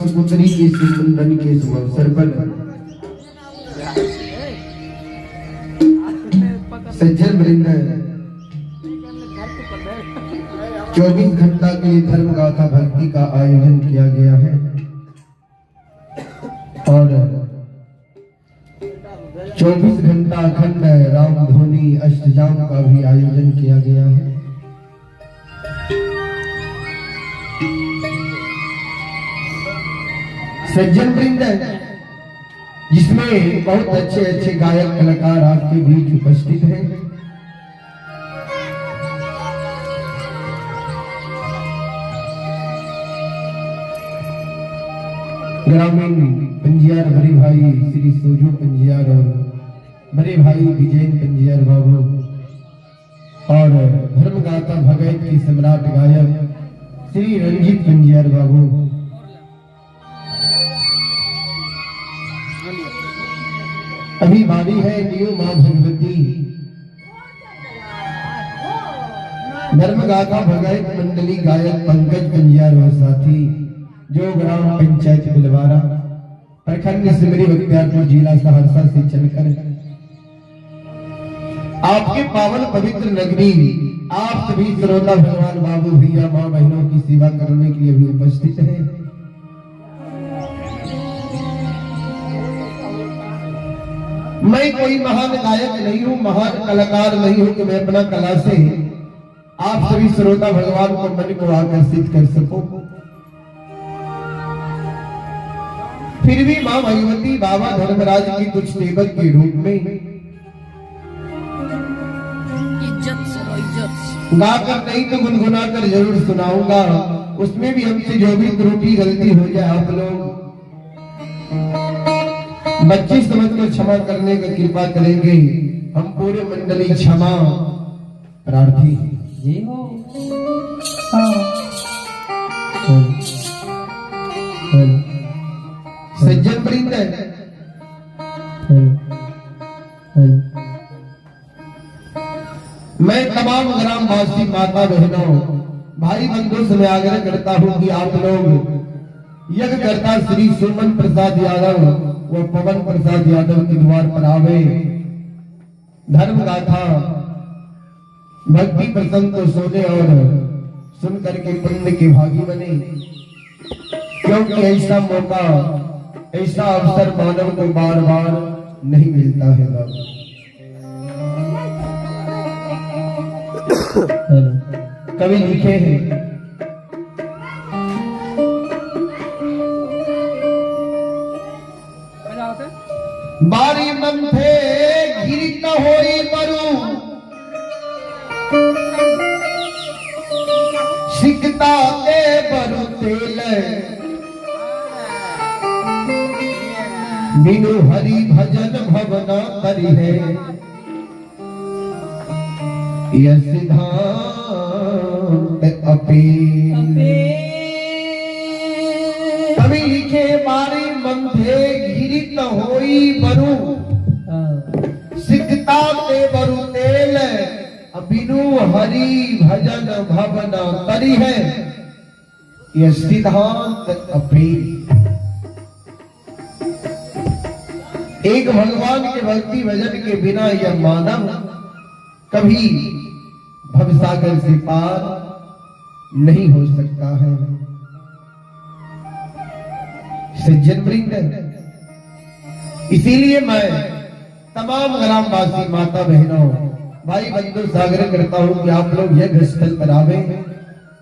पुत्री के सुमंडन के शुभ अवसर पर सज्जन वृंद 24 घंटा के लिए धर्म गाथा भक्ति का आयोजन किया गया है और 24 घंटा अखंड राम धोनी अष्टजाम का भी आयोजन किया गया है। सज्जन वृंद जिसमें बहुत अच्छे अच्छे गायक कलाकार आपके बीच उपस्थित हैं। ग्रामीण पंजियार बड़े भाई श्री सोजू पंजियार और बड़े भाई विजयन पंजियार बाबू और धर्मगाथा भगत की सम्राट गायक श्री रंजीत पंजियार बाबू, अभी बारी है न्यू मां भगवती धर्मगाथा भगत मंडली गायक पंकज पंजियार और साथी जो ग्राम पंचायत बिलवारा प्रखंड सिमरी बख्तियारपुर जिला सहरसा से चलकर आपके पावन पवित्र नगरी आप सभी श्रोता भगवान बाबू भैया मां बहनों की सेवा करने के लिए भी उपस्थित हैं। मैं कोई महान गायक नहीं हूं, महान कलाकार नहीं हूं कि मैं अपना कला से आप सभी श्रोता भगवान को मन को आकर्षित कर सकूं। फिर भी मां भगवती बाबा धर्मराज की कुछ सेवक के रूप में गाकर नहीं तो गुनगुना कर जरूर सुनाऊंगा। उसमें भी हमसे जो भी त्रुटि गलती हो जाए आप लोग बच्ची समझ कर क्षमा करने का कृपा करेंगे। हम पूरे मंडली क्षमा प्रार्थी जी हो। सज्जन वृंद मैं तमाम ग्रामवासी माता बहनों भाई बंधु से आग्रह करता हूं कि आप लोग यज्ञ करता श्री सुमन प्रसाद यादव वो पवन प्रसाद यादव के द्वार पर आवे, धर्म गाथा भक्ति प्रसंग को सुने और सुन करके पुण्य के भागी बने, क्योंकि ऐसा मौका ऐसा अवसर मानव को बार बार नहीं मिलता है। कवि लिखे हैं बारी मन थे गिरी होई बरू सिकता के बरू तेल बिनु हरि भजन भवना करी है यह सिद्धांत अपील। कवि लिखे बारी मन थे गिरित होई बरू सिकता ते बरू तेल बिनु हरि भजन भवना करी है यह सिद्धांत अपील। एक भगवान के भक्ति भजन के बिना यह मानव कभी भवसागर से पार नहीं हो सकता है। सज्जन वृंद इसीलिए मैं तमाम ग्रामवासी माता बहनों भाई बंधु सागर करता हूं कि आप लोग यह स्थल पर आवे,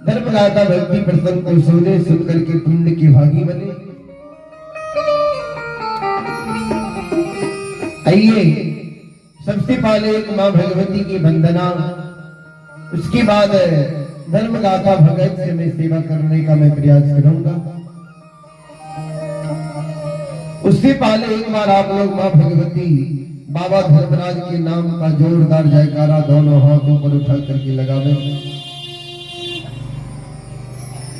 धर्मगाथा भक्ति प्रसंग को सुने, सुन करके पुण्य की भागी बने। आइए सबसे पहले एक मां भगवती की वंदना, उसके बाद धर्मगाथा भगत से मैं सेवा करने का मैं प्रयास करूंगा। उससे पहले एक बार आप लोग मां भगवती बाबा धर्मराज के नाम का जोरदार जयकारा दोनों हाथों पर उठा करके लगावे,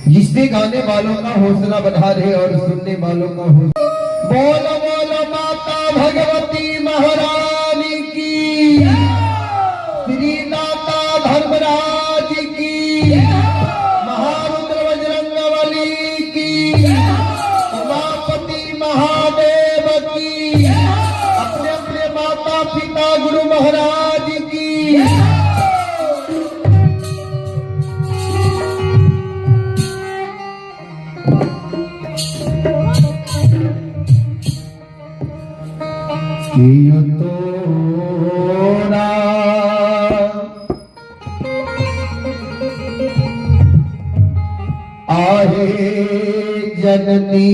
जिससे गाने वालों का हौसला बढ़ा रहे और सुनने वालों का हौसला। बोलो बोलो माता भगवती महारानी की, श्री दाता धर्मराज की, महारुद्र बजरंगबली की, कियो तोरा आहे जननी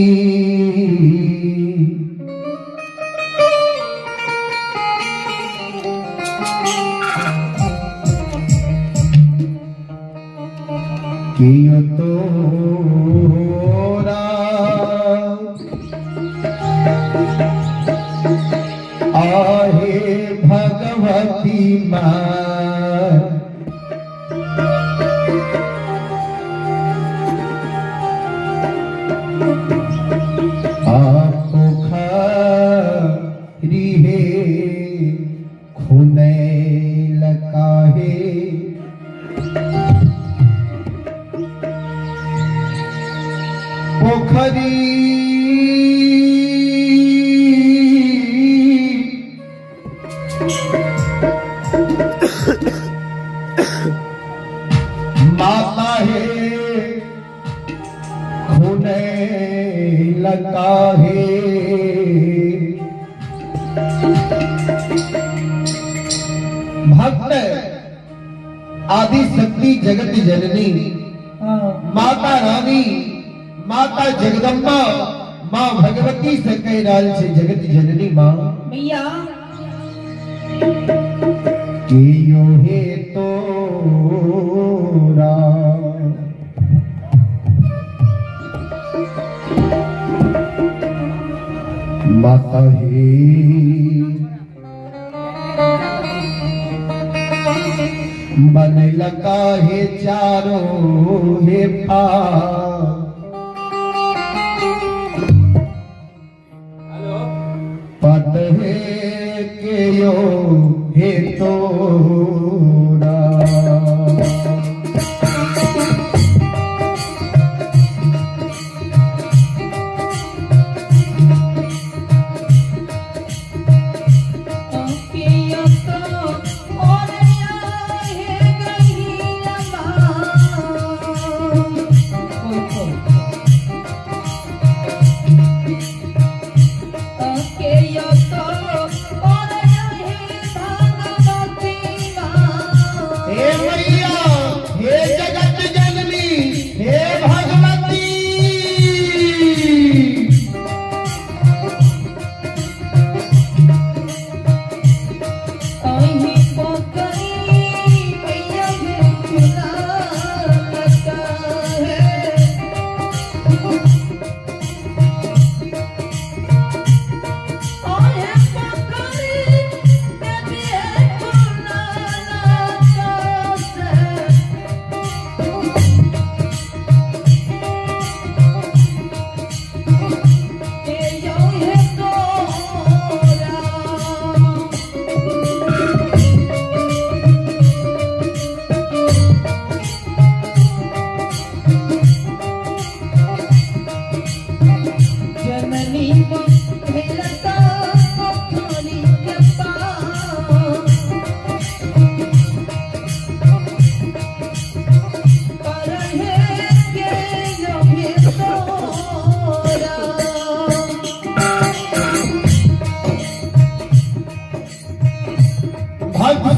कियो तोरा आहे भगवती माँ आपको खरी है खुने लगा है पोखरी माता है खुने लगा है भक्त आदि शक्ति जगत जननी माता रानी माता जगदम्बा माँ भगवती से कई राल से जगत जननी माँ भैया कियो हे तोरा माता हे मन लगा है चारों हे पत है के यो हे तोरा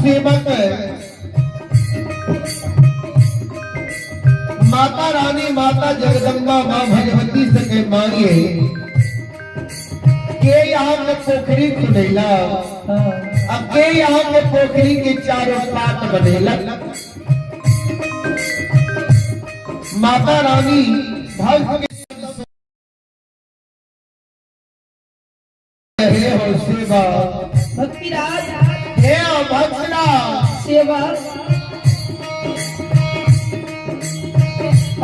सेवक माता रानी माता जगदम्बा माँ भगवती से के मांगे के यहाँ के पोखरी खुदेला अब के यहाँ के पोखरी के चारों पात बनेला माता रानी भक्त के हो सेवा भक्तिराज हे भक्तरा सेवा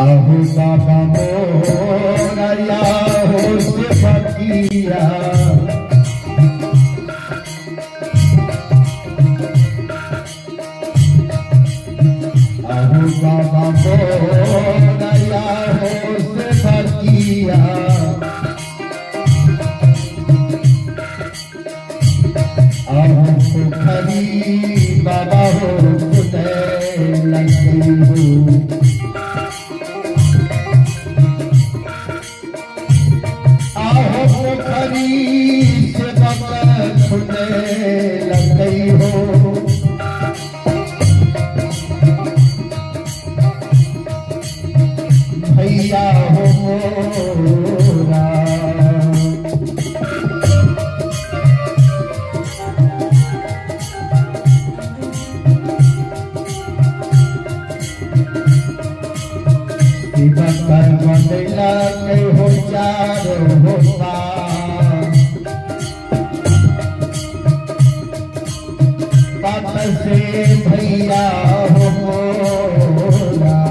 आहू बाबा मोरया हो से फकीरा आहू बाबा मोरया हो से फकीरा आहू पोखरी बाबा हो खुदे लगी हो पोखरी से बकर खुलने लग गई हो, भैया हो मोरा। बकर बदला के हो चारो हो पाप से भैया हो मोरा।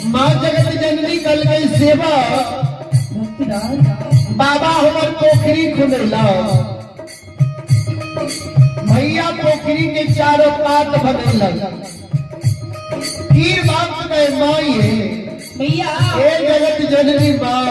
माँ जगत जननी कल गई सेवा, बाबा हमार पोखरी खुलेला, भैया पोखरी के चारों पात बनेला। की बात में माई है भैया ए जगत जननी माँ।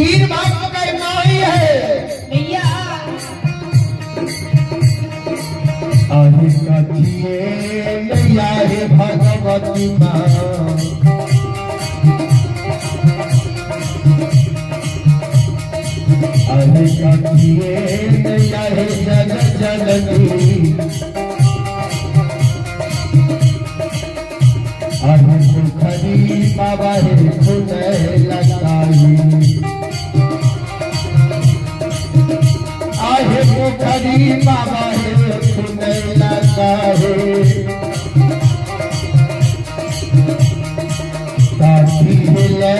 वीर बाप का माई है भैया आही कथिए नैया हे भगवती माँ। आही कथिए नैया हे जग जननी। आही पोखरी बाबा हे खुले लगाई। आहे पोखरी बाबा हे खुले लगाए। काठी ले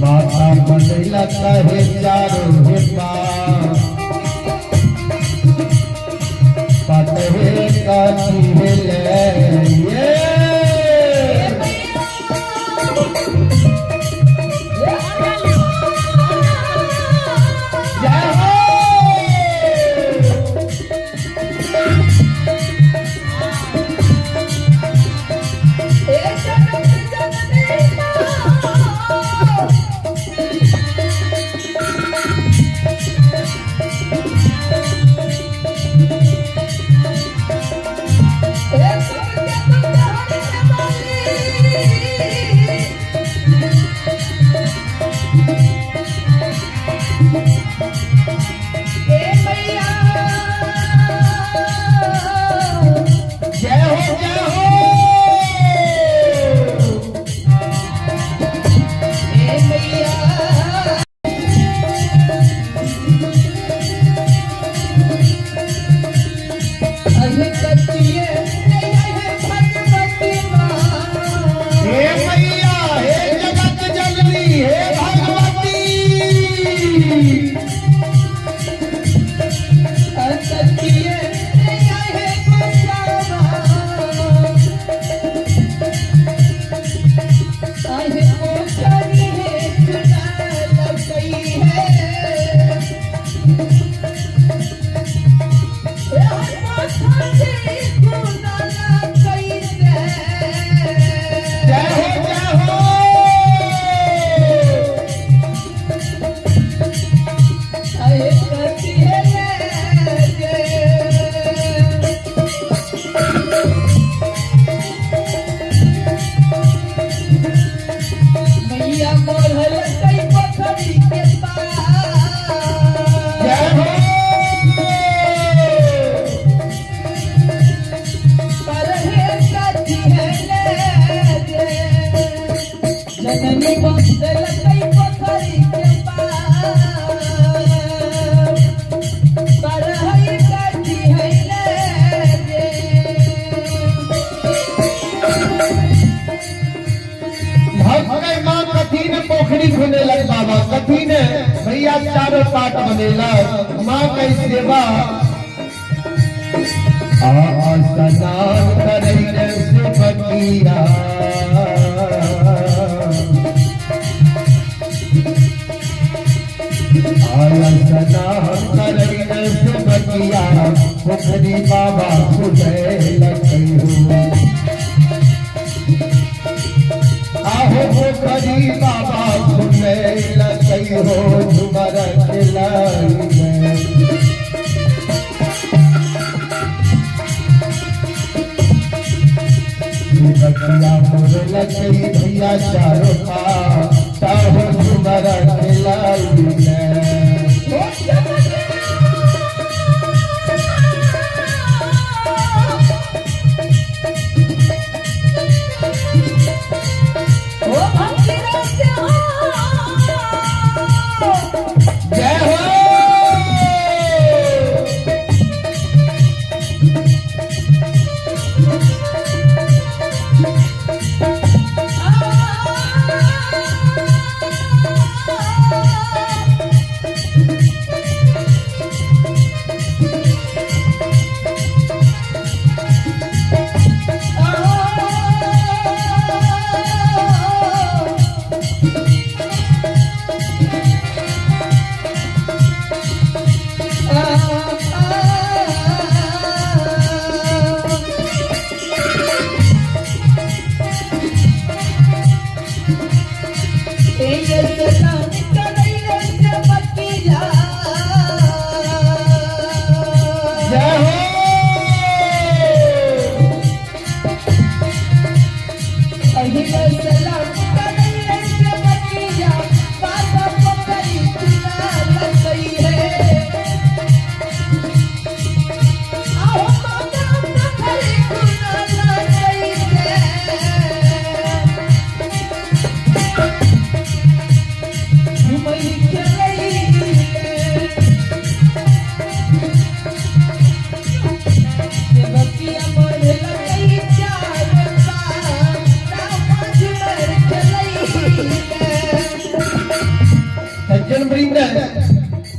माता बदला कहे चारों हे पतहे काठी ले सच्चिए है भगवती माँ हे मैया हे जगत जननी हे भगवती सच्चिए है गोसावा आहे मोचरी है चुना लगई है जय हो जय हो मैया मोहल कई पोखरी के पास जय हो जननी बंदल कई पोखरी के पास पर हई काटी है ले भगवान मां कठिन पोखरी खुने लग बाबा कठिन भैया चारों पाट बनेला मां की सेवा स्नान करैने से बकिया स्नान करैने से बकिया पोखरी बाबा खुले लगई हो आहो पोखरी बाबा खुले लगई हो झुमर खिलाई में बकिया मोर लगई भैया चारों ताहो झुमर खिलाई में ओ भक्ति रस जय हो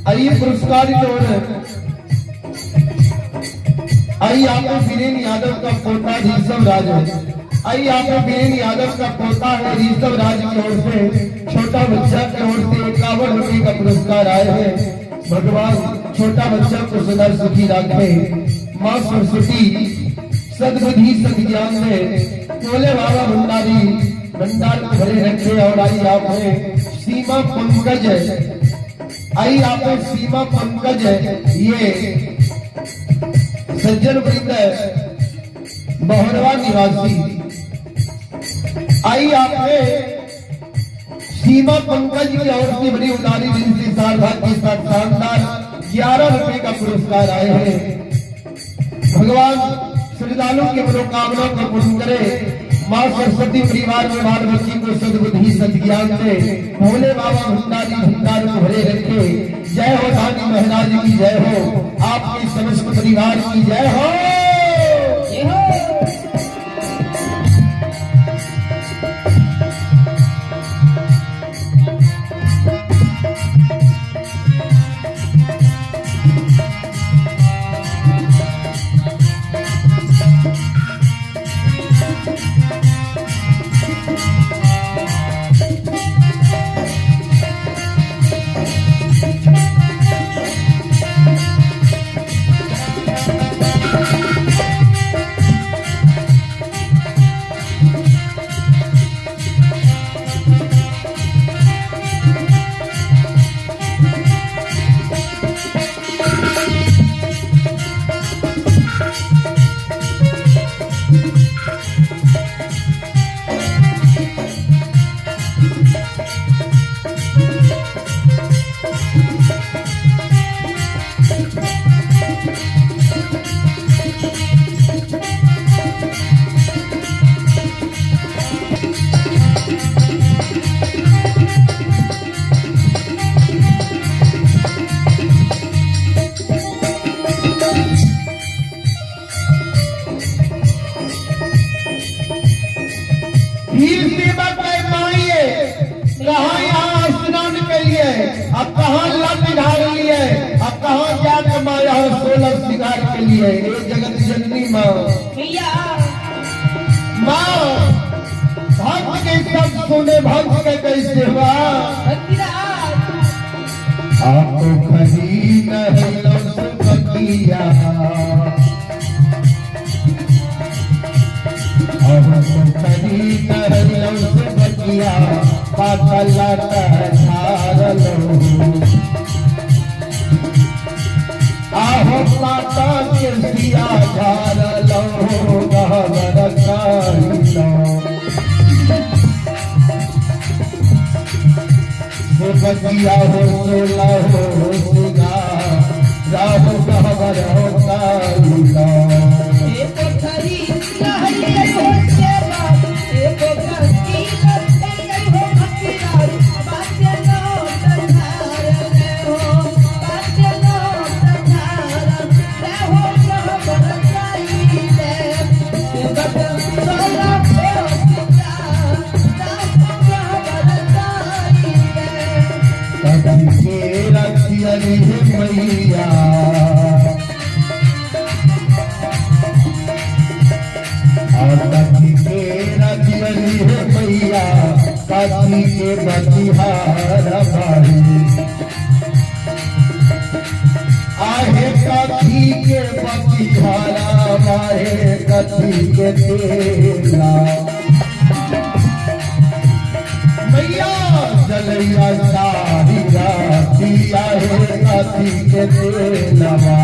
आइए पुरस्कार आइए आपको वीरेन यादव का पोता ऋषभ राज है। आइए आपको वीरेन यादव का पोता है ऋषभ राज की ओर से छोटा बच्चा की ओर से 51 रुपए का पुरस्कार आए हैं। भगवान छोटा बच्चा को सदा सुखी रखे, माँ सरस्वती सद्बुद्धि सद्ज्ञान में बोले बाबा भंडार को भरे रखे। और आई आपने सीमा पंकज आई आपने सीमा पंकज ये सज्जन वृंद बहरवा निवासी आई आपने सीमा पंकज की ओर से बड़ी उदारी दिन से सारभाग के साथ शानदार 11 रुपए का पुरस्कार आए हैं। भगवान श्रद्धालुओं की मनोकामना को पूर्ण करे। माँ सरस्वती परिवार में बाल बच्ची को सद्बुद्धि सद्ज्ञान से भोले बाबा भंडार को भरे रखे। जय हो रानी महाराज की जय हो, आपके समस्त परिवार की जय हो। वीर सेवक के माइए कहाँ यहाँ स्नान करिए, अब कहाँ लत ढाल लिए, अब कहाँ जाकर माँ यहाँ 16 सिंगार के लिए। ये जगत जननी माँ भैया माँ भक्त के सब सुने, भक्त के कैसे हुआ भक्तिराज आपको खरीद है लौकिया, आपको खरीद है लौकिया, पातला झार लो आहो पाता के सिया झार लो गहवर लो बगिया हो सोला हो सुगा राहु गहवर होता एक खरी लहरिए हो सेवा एक करती लहरिए हो भक्तिराज बातें लो तधार ले हो बातें लो तधार ले हो गहवर जाई ले जगत सोला हो सुगा राहु गहवर जाई ले कभी के रखिया रे मैया और कभी के रखिया रे मैया, कभी के बतिहार भाई आहे कभी के बतिहारा बाहे कभी के तेला मैया जलैया सारी रातिया है कथी के तेलवा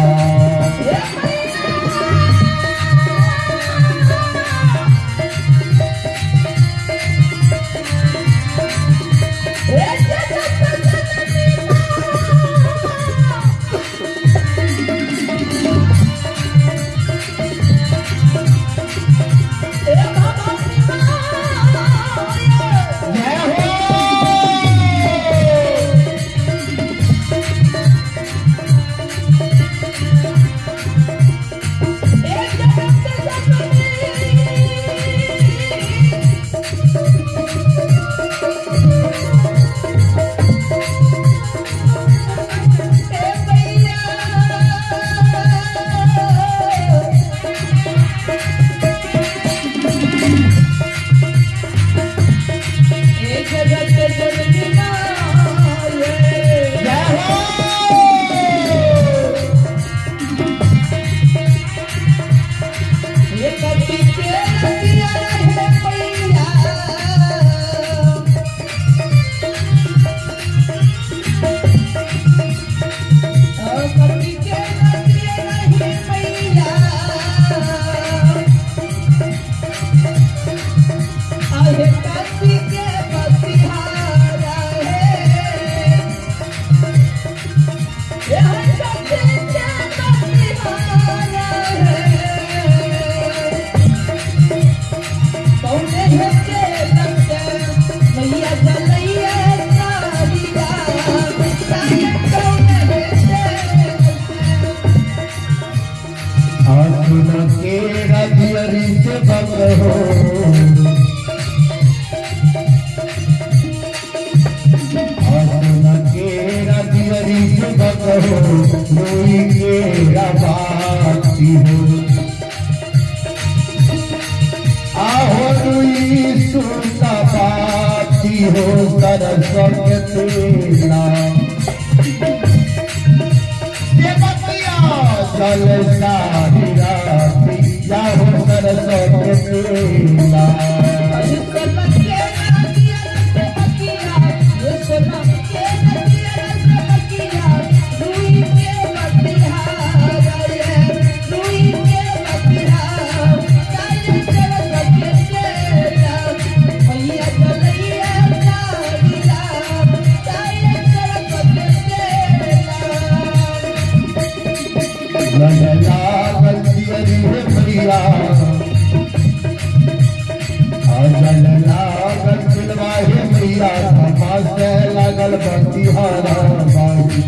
लागल बतिहारा बाई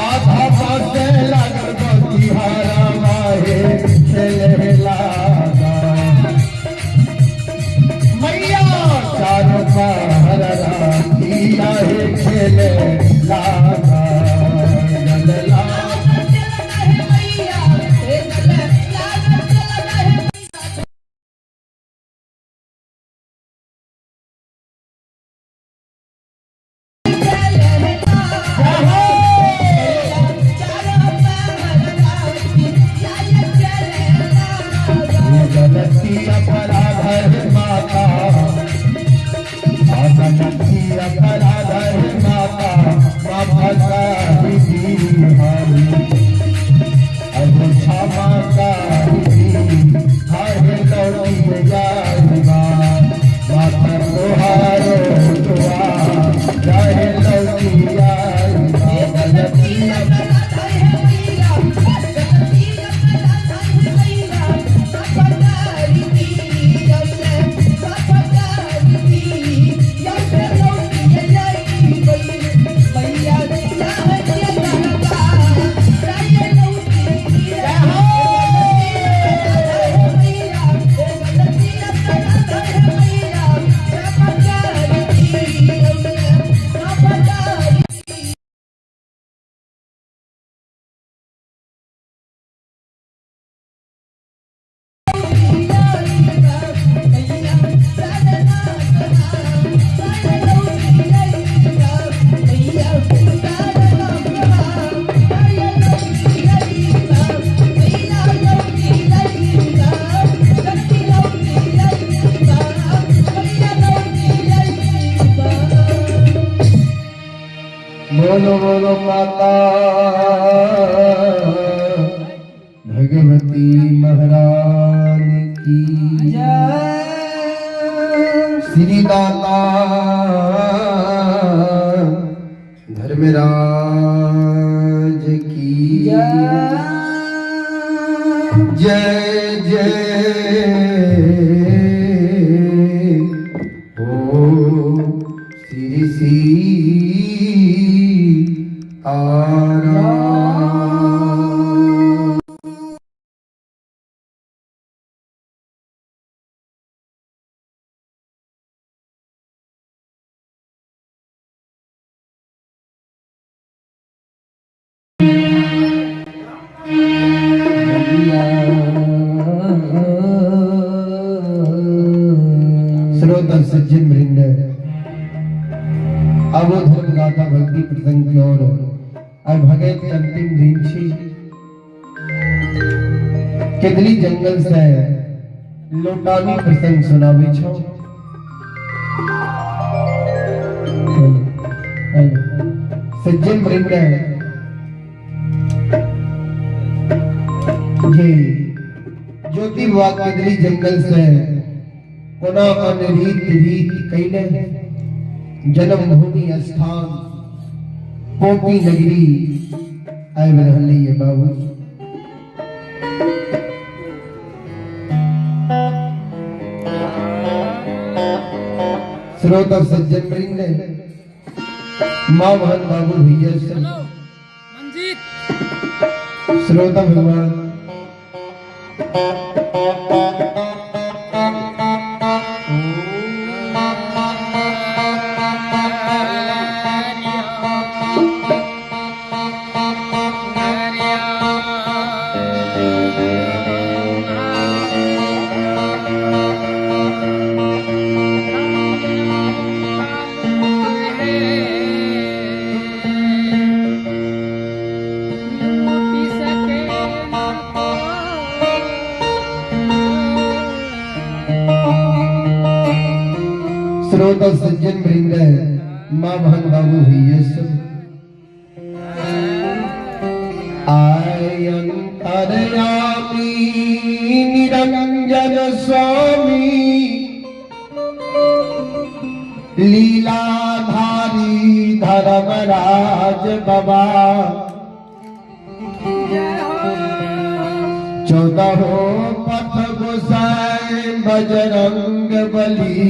आधा पासे लागल बतिहारा माहे चले लागा माता हाय लौटी जाएगा माता तोहारो दुआ चाहे लौटी जाएगा बोलो बोलो माता भगवती महारानी की श्री दाता धर्मराज की जय जय हो श्री श्रोता सज्जन वृंद अब धर्म गाथा भक्ति प्रसंग की ओर और भगत के अंतिम दिन छी केदली जंगल से लोटानी प्रसंग सुनावे छो सज्जन वृंद जी ज्योति बाबा केदली जंगल से कोना अनरीत रीत कैले जन्मभूमि स्थान पोपी नगरी आए रहली है बाबू श्रोता सज्जन वृंद माँ बहन बाबू भैया श्रोता भगवान श्रोता सज्जन वृंद माँ बहन बाबू भैया सब आय अंतर्यामी निरंजन स्वामी लीलाधारी धर्मराज बाबा 14 पथ गोसाई बजरंग बली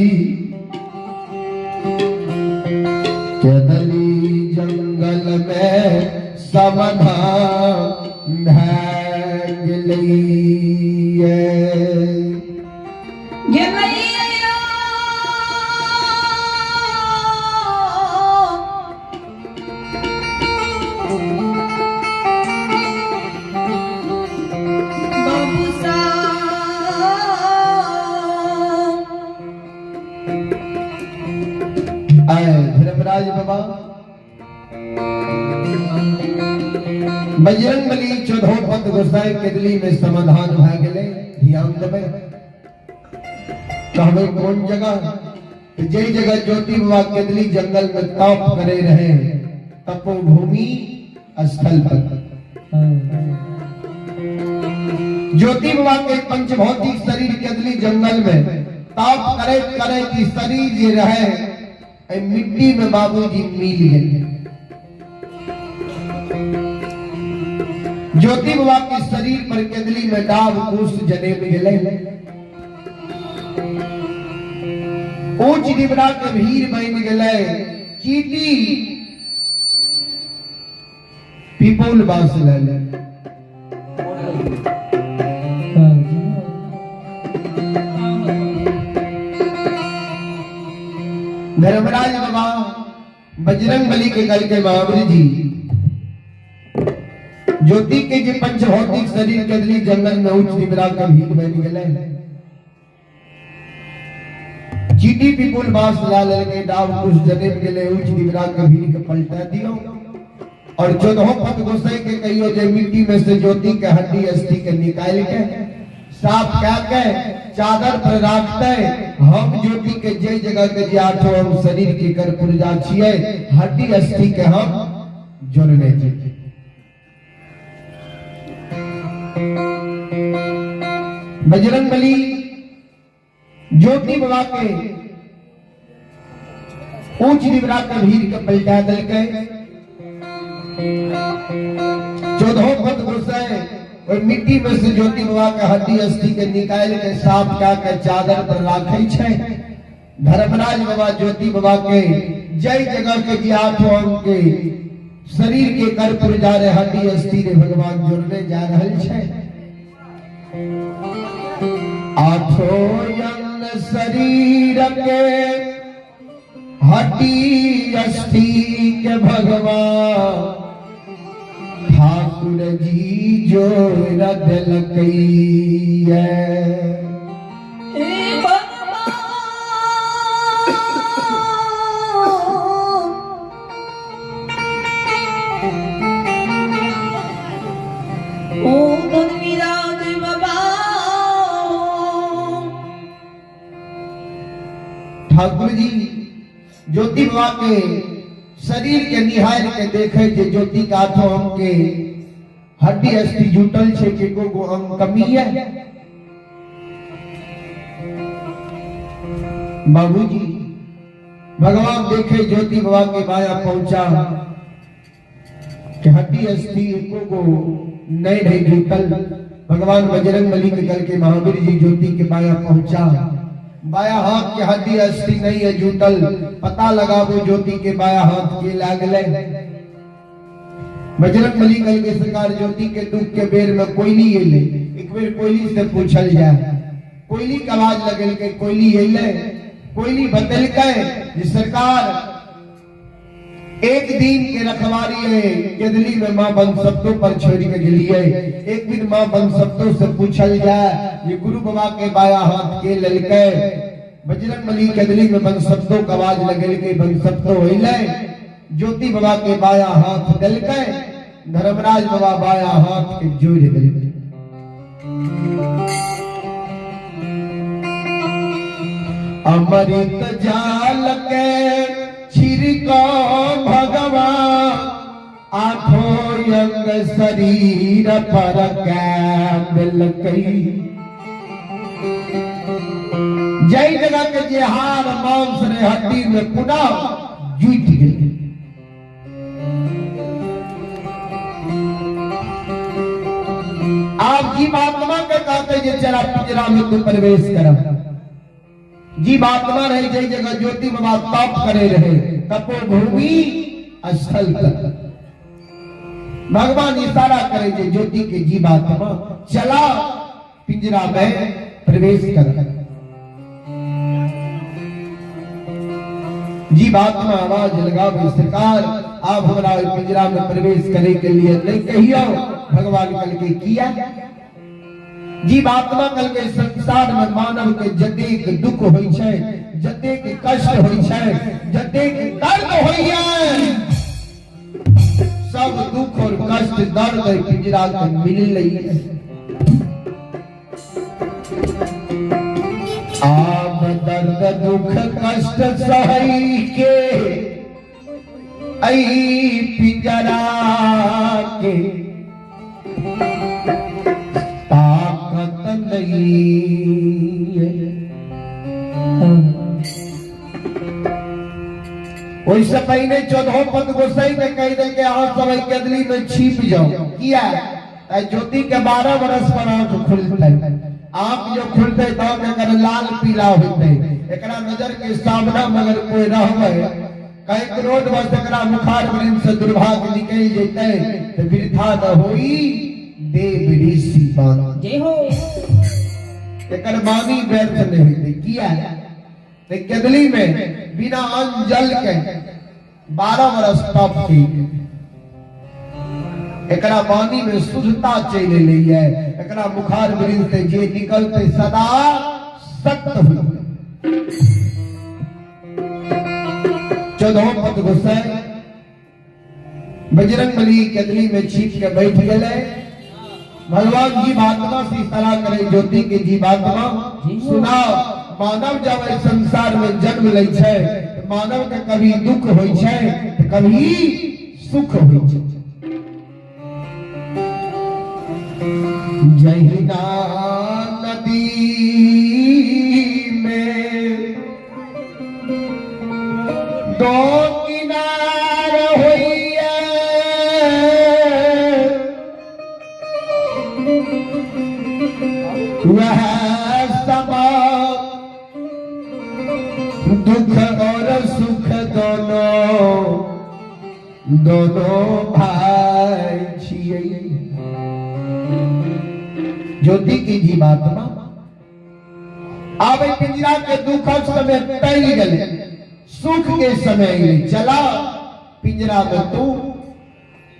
केदली जंगल में समाधान भाग लिए धर्मराज बाबा बजरंग बली 14 पथ गोसाई केदली में समाधान भ गेले ध्यान देबे कहबे कौन जगह जे जगह ज्योति बाबा केदली जंगल में तप करे रहे तपोभूमि स्थल पर ज्योति बाबा के पंचभौतिक शरीर के अदली जंगल में ताप करे करे कि शरीर जे रहे ए मिट्टी में बाबूजी मिल गए। ज्योति बाबा के शरीर पर केदली में डाब कुश जने में गले ऊंच डिबरा के भीड़ बन गए। चीटी पीपल बास ले धर्मराज बाबा बजरंग बली के कल के महावीर जी ज्योति के जे पंचभौतिक शरीर के अदली जंगल में उच्च डिबरा का भीड़ बन गए। चीटी पीपुल बास ला लगे डाव कुछ जनेब गेले उच्च डिबरा का भीड़ के पलटा दियो और चौदह पद गोसाई के कहियो जे मिट्टी में से ज्योति के हड्डी अस्थि के निकाल के साफ क्या के चादर पर राखते हम ज्योति के जे जगह के जे आठो हम शरीर की कर पुरजा छिए हड्डी अस्थि के हम जोड़ने छी। बजरंग बली ज्योति बाबा के ऊंच डिबरा के भीड़ के पलटा दल के चौदह पद गोसाई और मिट्टी में से ज्योति बाबा के हड्डी अस्थि के निकाल के साफ क्या के चादर पर राखे छे। धर्मराज बाबा ज्योति बाबा के जय जगह के जे आठो अंग के शरीर के कर पुरजा रे हड्डी अस्थि रे भगवान जोड़ने जा रहल छे। आठो अंग शरीर के हड्डी अस्थि के भगवान ठाकुर जी जोड़ दिलकैया। हे भगवान ओ धर्मराज बाबा ठाकुर जी ज्योति बाबा के शरीर के निहार के देखे जे ज्योति का आठो अंग के हड्डी अस्थि जुटल छे के को अंग कमी है। बाबूजी भगवान देखे ज्योति बाबा के बाया पहुंचा कि हड्डी अस्थि को नहीं जुटल। भगवान बजरंग बली के कल के महावीर जी ज्योति के बाया पहुंचा बाया हाथ के हड्डी अस्थि नहीं है जुटल पता लगा वो ज्योति के बाया हाथ के लागले। बजरंग बली कल के सरकार ज्योति के दुख के बेर में कोयली एले एक बेर कोयली से पूछल जाए कोयली का आवाज लगल के कोयली एले कोयली बदल के जे सरकार एक दिन के रखवारी है केदली में मां बन शब्दों पर छोड़ के गेलिए। एक दिन मां बन शब्दों से पूछल जाए ये गुरु बाबा के बाया हाथ के ललके बजरंग बली केदली में बन शब्दों का आवाज लगल के बन शब्दों होइले ज्योति बाबा के बाया हाथ दलके धर्मराज बाबा बाया हाथ के जोड़ दिलके। अमृत जाल के छिड़को भगवान आठो अंग शरीर पर दिलकई। जय जगह के जे हार मांस रे हड्डी में पुनः जुट गई। आप जीवात्मा के कहते जे चरा पिंजरा में तू प्रवेश कर। जीवात्मा रहे जय जगह ज्योति बाबा तप करे रहे तपोभूमि स्थल पर भगवान इशारा करे जे ज्योति के जीवात्मा चला पिंजरा में प्रवेश कर। जीवात्मा आवाज लगावे सरकार आप हमारा पिंजरा में प्रवेश करे के लिए नहीं कहियो। भगवान कल के किया जीवात्मा कल के संसार में मानव के जतेक दुख होई छै जतेक कष्ट होई छै जतेक दर्द होई है सब दुख और कष्ट दर्द पिंजरा के मिल रही है। आप दर्द दुख कष्ट सही के आई पिंजरा के ताक करिए। ओइसे पहले 14 पद गोसाई में कह दे के आप सब कदली में छिप जाओ। किया ज्योति के 12 बरस पर आंख खुलते, आंख जो खुलते तो अगर लाल पीला होते, एकरा नजर के सामना मगर कोई रहवे कहीं क्रोध वश एकरा मुखार वृंद से दुर्भाग्य निकल जेते तो वृथा न होई देव ऋषि बान। जय हो। एकर बानी व्यर्थ नहीं होती। किया ते कदली में बिना अन्न जल के 12 बरस तप की, एकरा बानी में शुद्धता चले ली है। एकरा मुखार वृंद से जे निकलते सदा सत्य हुए। 14 पद गोसाई बजरंगबली कदली में छिप के बैठ गए। भगवान जीवात्मा से सलाह करे, ज्योति के जीवात्मा सुना, मानव जब इस संसार में जन्म ले छे, मानव के कभी दुख होई छे तो कभी सुख होई छे। जहिना नदी में दो किनार होइए, वह समा दुख और सुख दोनों भाई छिए। ज्योति की जीवात्मा आवे पिंजरा के दुख समय टल गए, सुख के समय चला पिंजरा में तू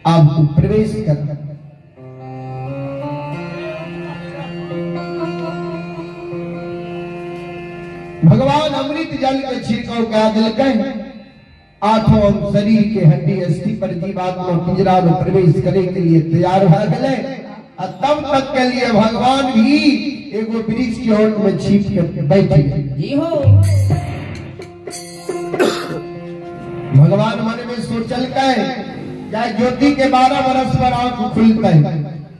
अब तू प्रवेश कर। भगवान अमृत जल के छिड़काव करा दिलके, आठों शरीर के हड्डी अस्थि पर जीवात्मा पिंजरा में प्रवेश करे के लिए तैयार हो गए। तब तक के लिए भगवान भी एगो वृक्ष के ओट में छिप के बैठ गए। जी हो। भगवान मन में सोचल के ज्योति के 12 बरस पर आंख खुलते,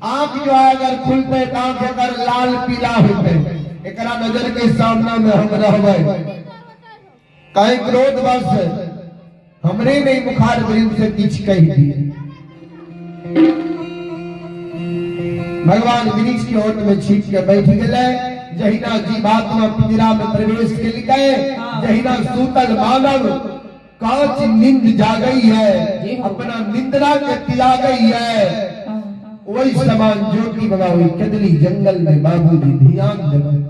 आंख जो है अगर खुलते तो आंख अगर लाल पीला होते, एकरा नजर के सामना में हम रहबे कहीं क्रोध वश हमरे नहीं मुखार वृंद से किछ कह दिए। भगवान वृक्ष के ओट में छिप के बैठ गए। जहिना जीवात्मा पिंजरा में प्रवेश के लिए, जहिना सूतल मानव कांच नींद जागई है, अपना निंद्रा के त्यागई है, वही समान ज्योति बाबा हुई कदली जंगल में बाबूजी ध्यान देवे।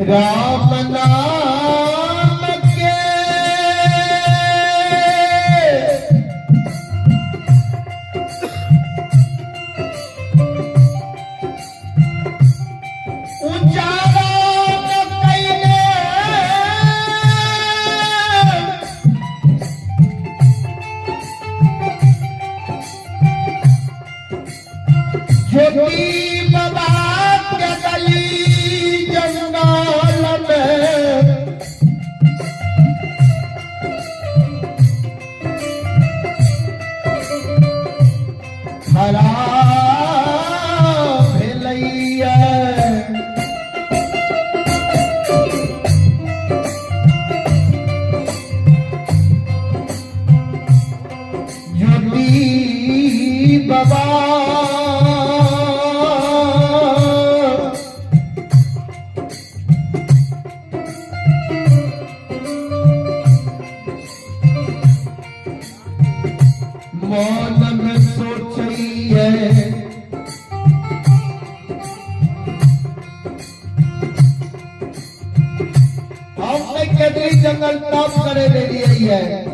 राम नाम के उच्चारण कइले ज्योति बाबा के गली जंगल में खड़ा भेलैया ज्योति बाबा मन में सोचिए हमने केतरी जंगल तप करे ले लिए है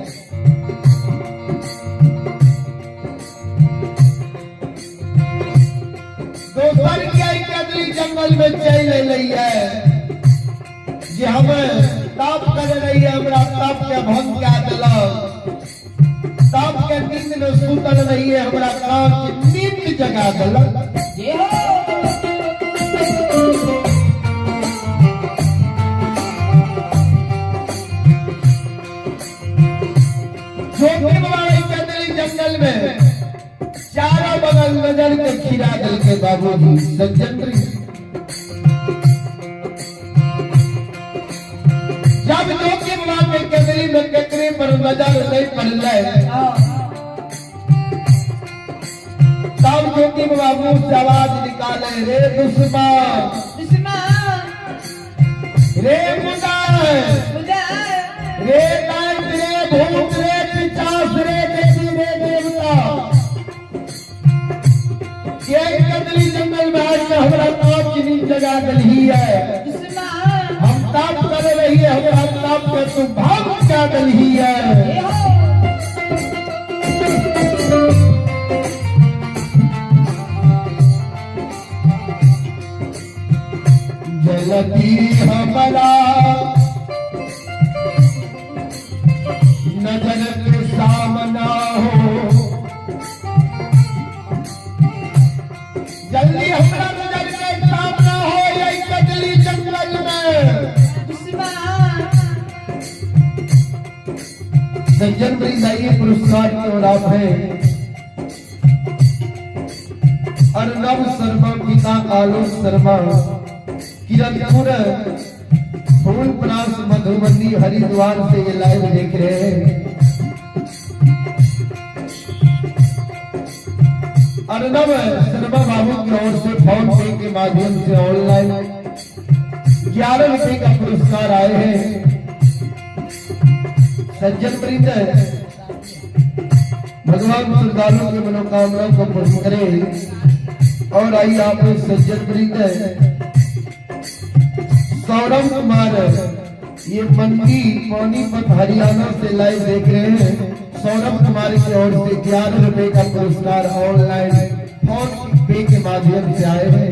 दोपहर के केतरी जंगल में चल रही है जे हम तप कर रही है हमरा तप के भंग क्या दिलक तप के नींद में सुतल रही है हमरा काम की नींद जगा दिलक जय हो ज्योति बाबा केतरी जंगल में चारों बगल नजर के खिरा दल के बाबूजी सज्जन जब ज्योति बाबा के केतरी में केतरी पर नजर नहीं पड़ले तब ज्योति बाबा मुंह से आवाज निकाले रे दुश्मन दुश्मन रे मुदाय उदय रे दैत रे भूत रे पिशाच रे देवी रे देवता ये केतरी जंगल में आज हमरा ताप की नींद जगा दली है दुश्मन हम ताप कर रही है हमरा ताप के तू भाग क्या दली है जय हो जलती हमारा नजर के सामना हो जल्दी हमारा नजर के सामना हो ये केतरी जंगल में दुश्मन सज्जन भाई जाइए पुरस्कार की ओर आप हैं अर्नब शर्मा पिता आलोक शर्मा किरणपुर फूलपरास मधुबनी हरिद्वार से ये लाइव देख रहे हैं अर्नब शर्मा बाबू की ओर से फोन पे के माध्यम से ऑनलाइन 11 रुपए का पुरस्कार आए हैं सज्जन वृंद भगवान श्रद्धालुओं की मनोकामनाओं को पूर्ण करे और आइए आप सज्जन वृंद सौरभ कुमार ये मंडी पानीपत हरियाणा से लाइव देख रहे हैं सौरभ कुमार की ओर से 11 रुपए का पुरस्कार ऑनलाइन फोन पे के माध्यम से आए हैं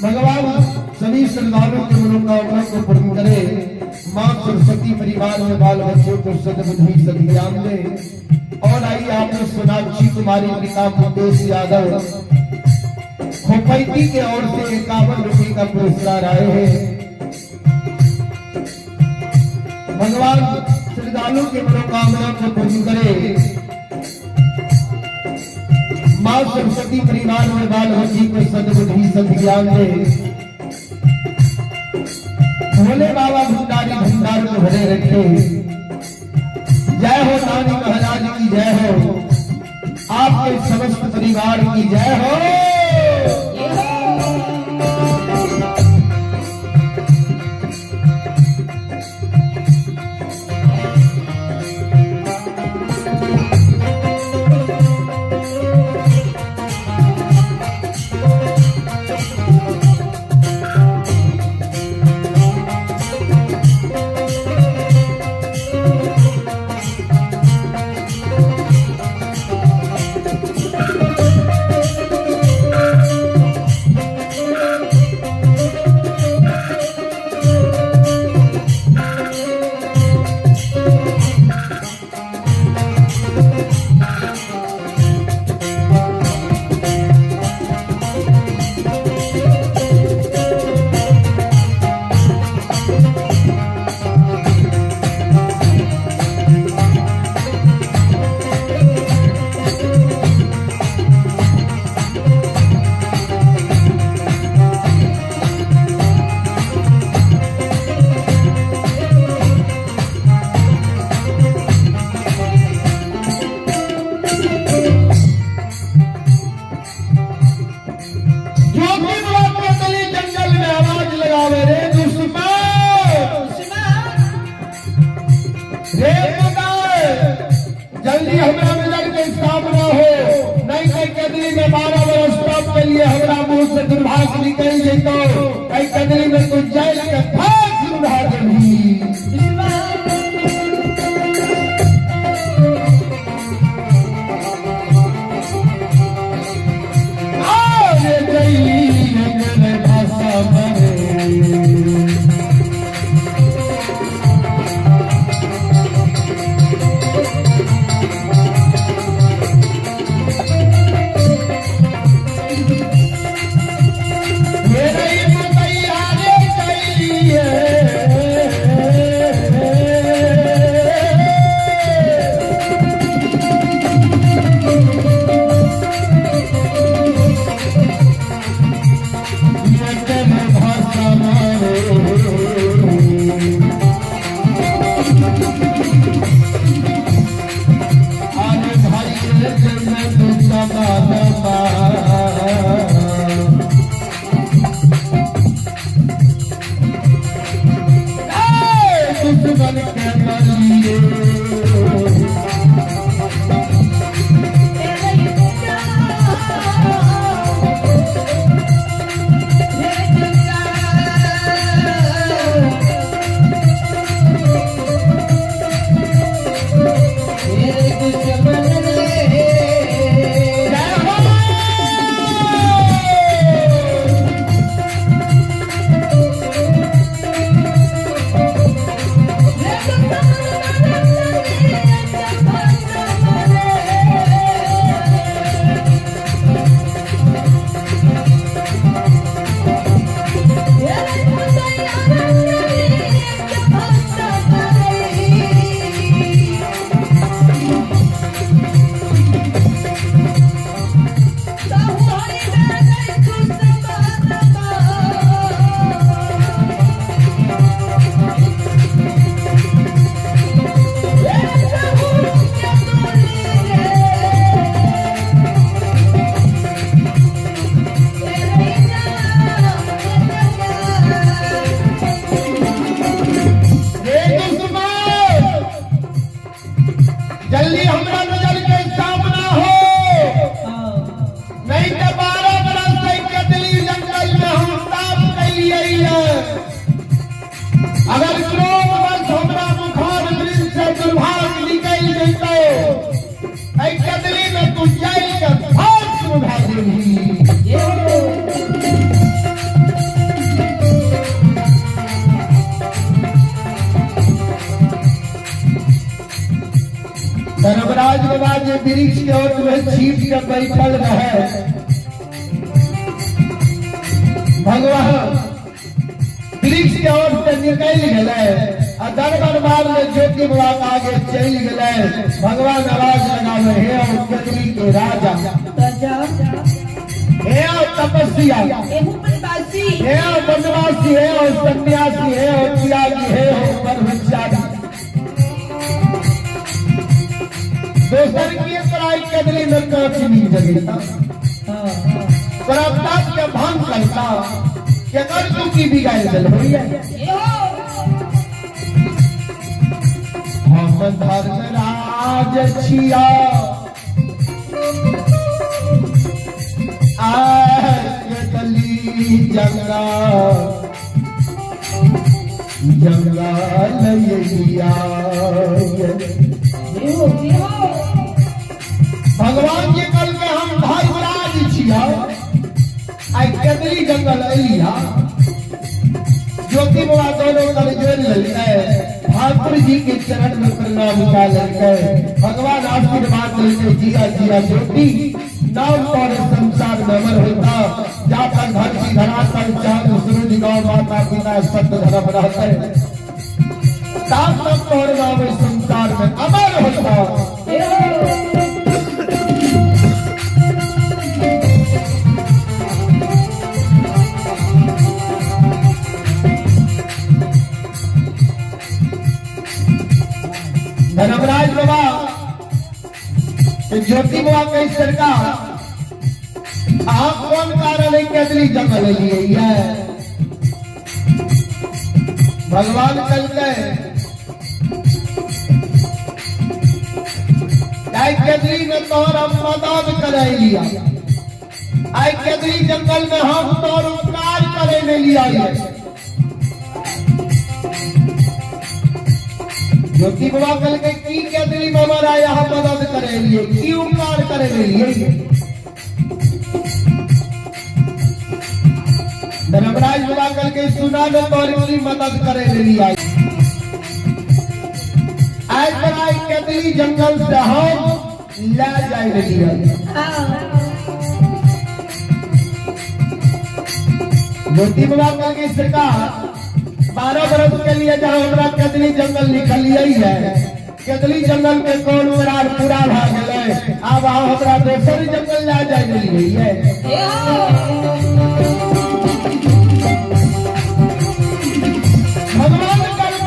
भगवान सभी श्रद्धालुओं की मनोकामना को पूर्ण करे मां सरस्वती परिवार में बाल बच्चों को सद्बुद्धि सद्ज्ञान दे और आइए आपने सोनाक्षी कुमारी पिता मुकेश यादव खोपैती के ओर से 51 रुपए का पुरस्कार आए हैं भगवान श्रद्धालु की मनोकामना को पूर्ण करे मां सरस्वती परिवार में बाल बच्ची को सद्बुद्धि सद्ज्ञान दे भोले बाबा भंडारी भंडार को भरे रखे जय हो नानी महाराज की जय हो आपके समस्त परिवार की जय हो कदली में कुछ जाए के भाग उड़ा देवी आने गई मेरे भाषा मरे जल्दी हमरा नजर के सामना हो नहीं तो 12 बरस से कदली जंगल में हम ताप कैलिए अगर क्रोध बस हमरा बुखार वृक्ष से दुर्भाग्य निकल जैतो ऐ कदली में तू जाई के भाग सुधा देही धर्मराज बाबा जे वृक्ष के ओर में छीट के बैठल रहे भगवान वृक्ष के ओर से निकल गए आ दरबार में ज्योति बाबा आगे चल गए भगवान आवाज लगावे हे और कदली के राजा हे और तपस्या हे और बनवासी हे और सन्यासी हे और त्यागी हे और ब्रह्मचारी दोसर की पढ़ाई कदली में कौची नहीं जगेता प्रताप के भंग करता के कर तू की बिगाड़ चल भैया हम धर्मराज छिया कदली जंगल लिया भगवान जी कल के हम धर्मराज छिया आई कदली जंगल एलिया ज्योति बाबा दोनों कल जोड़ लेते ठाकुर जी के चरण में प्रणाम करके भगवान आशीर्वाद देते जिया जिया ज्योति नाम पर संसार में अमर होता जाकर धरती धरातल चांद सूरज गौ माता पिता सत्य धर्म रहते ताप तोड़ नाम संसार में अमर होता धर्मराज बाबा ज्योति बाबा के सरकार आप कौन कारण है कदली जंगल लिए भगवान चल गए कदली में तोर हम मदद कर लिया आई कदली जंगल में हम तोर उपकार करे लिया ज्योति बाबा कल के की केतली में हमारा यहाँ मदद करे लिए की उपकार करे लिए धर्मराज बाबा कल के सुना में तोरी की मदद करे लिए आज पर आई केतली जंगल से हम ले जाए लिए ज्योति बाबा कल की सरकार 12 बरस के लिए जहाँ हमरा केतली जंगल निकलिए है केतली जंगल के कौन उरार पूरा भाग गए अब हमरा दोसर जंगल ला जाए है भगवान कर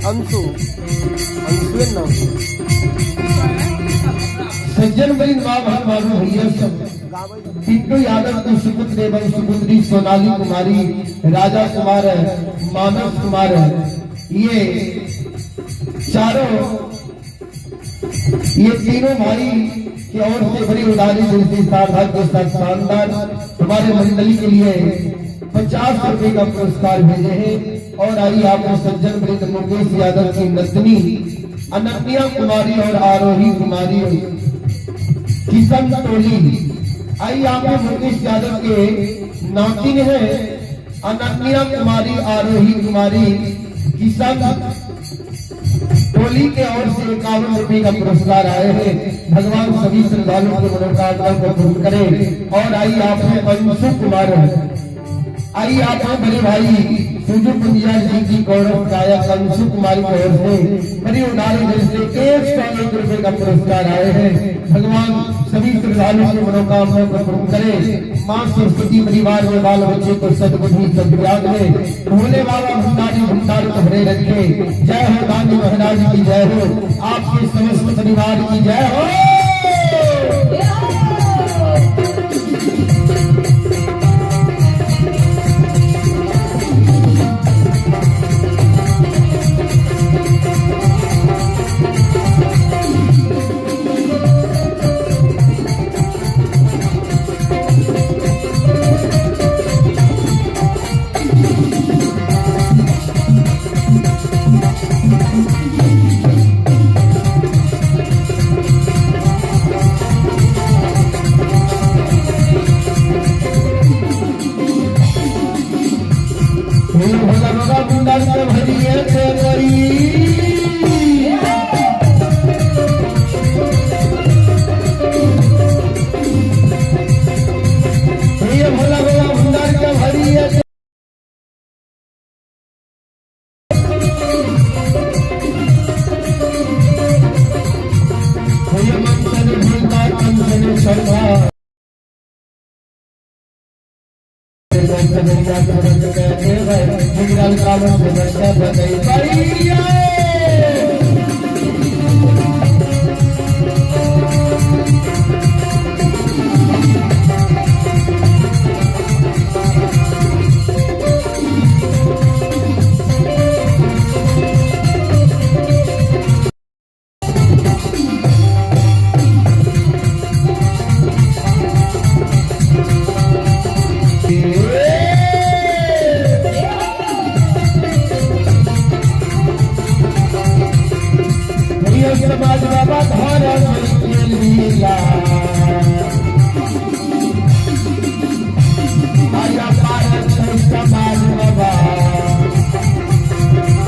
अंशु अंशुएन नाम सज्जन बड़ी माँ भाई बाबू भैया सब पिंटू यादव की सुपुत्र एवं सुपुत्री सोनाली कुमारी, राजा कुमार है, मानस कुमार है, ये चारों ये तीनों भाई की ओर से बड़ी उदारी दिल से सार्थक के साथ शानदार हमारे मंडली के लिए 50 रुपए का पुरस्कार भेजे हैं। और आइए आपको सज्जन वृंद मुकेश यादव की नतनी अनन्या कुमारी और आरोही कुमारी किशन टोली, आइए आपको मुकेश यादव के नातिन है अनन्या कुमारी, आरोही कुमारी, किशन टोली के ओर से 51 रुपए का पुरस्कार आए हैं। भगवान सभी श्रद्धालुओं की मनोकामना को पूर्ण करे। और आइए आपने अंशु कुमार, आइए आपने बड़े भाई सुजू पुंजिया जी की गौरव गायक अंशु कुमारी की ओर से बड़ी उदारी दिल से 101 रुपए का पुरस्कार आए हैं। भगवान सभी श्रद्धालुओं की मनोकामना को पूर्ण करे। माँ सरस्वती परिवार में बाल बच्चे को सदबुद्धि सद्ज्ञान में भोले बाबा भंडारी भंडार को भरे रखे। जय हो गांधी महाराज की जय हो, आपके समस्त परिवार की जय हो। भोला बाबा भंडार को भरिए से करी, भोला बाबा भंडार को भरिए मन भूलता मन श्रद्धा समाज बाबा धर्म के लीला आया भारत समाज बाबा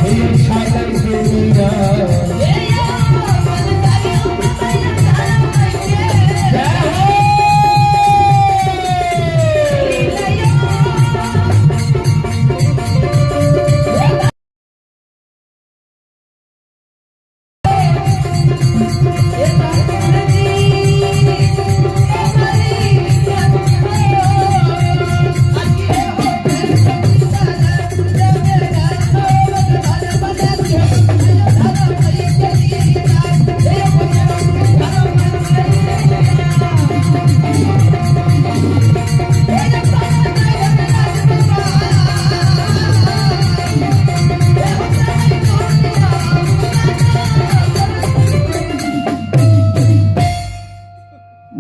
ये छाया के लीला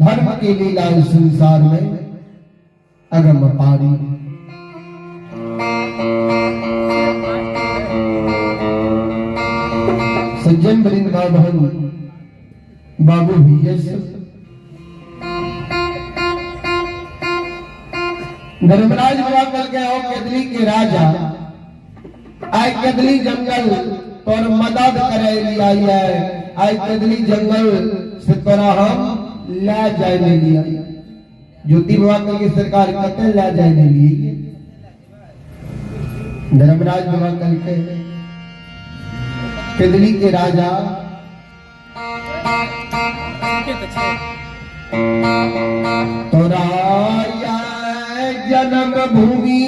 धर्म की लीला इस संसार में अगम पारी। सज्जन वृंदा बहन बाबू भैया धर्मराज बाबा कल के हो केदली के राजा आय केदली जंगल तोर मदद करे लिया है। आय केदली जंगल से तोरा हम ला जाए नहीं लिया। ज्योति बाबा कल की सरकार कहते ला जाए नहीं लिए। धर्मराज बाबा कल के केदली के राजा तोरा जन्म भूमि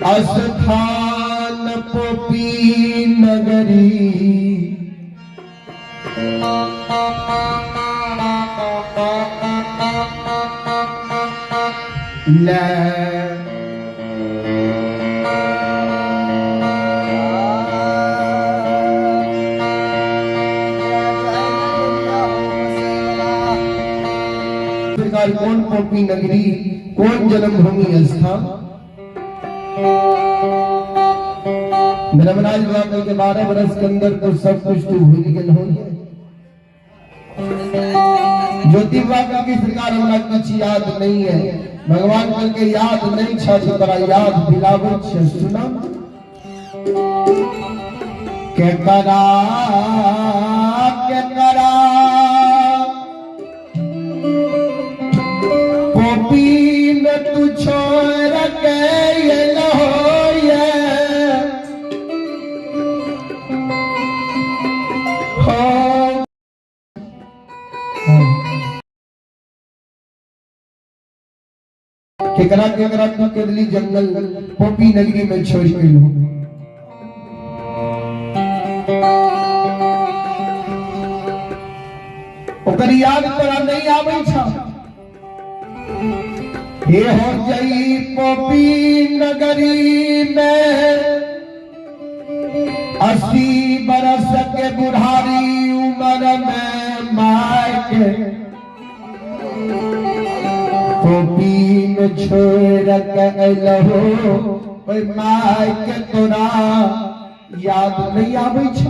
अस्थान पोपी नगरी सरकार कौन पोपी नगरी, कौन जन्मभूमि स्थान। धर्मराज बाबा के 12 वर्ष के अंदर तो सब कुछ तो भूल गए हो। ज्योति बाबा की सरकार हमरा कुछ याद नहीं है, भगवान कल के याद नहीं छा तोरा याद दिलावत छ। सुना के करा पोपी में तू छोड़ के केकरा तू केदली जंगल पोपी नगरी में छोड़ के लो। ओकर याद तोरा नहीं आबै छ। हे हो जई पोपी नगरी में 80 बरस के बुढ़ारी उम्र में माय के पोपी में छोड़ के लहो ओए माय के तोरा याद नहीं आबै छ।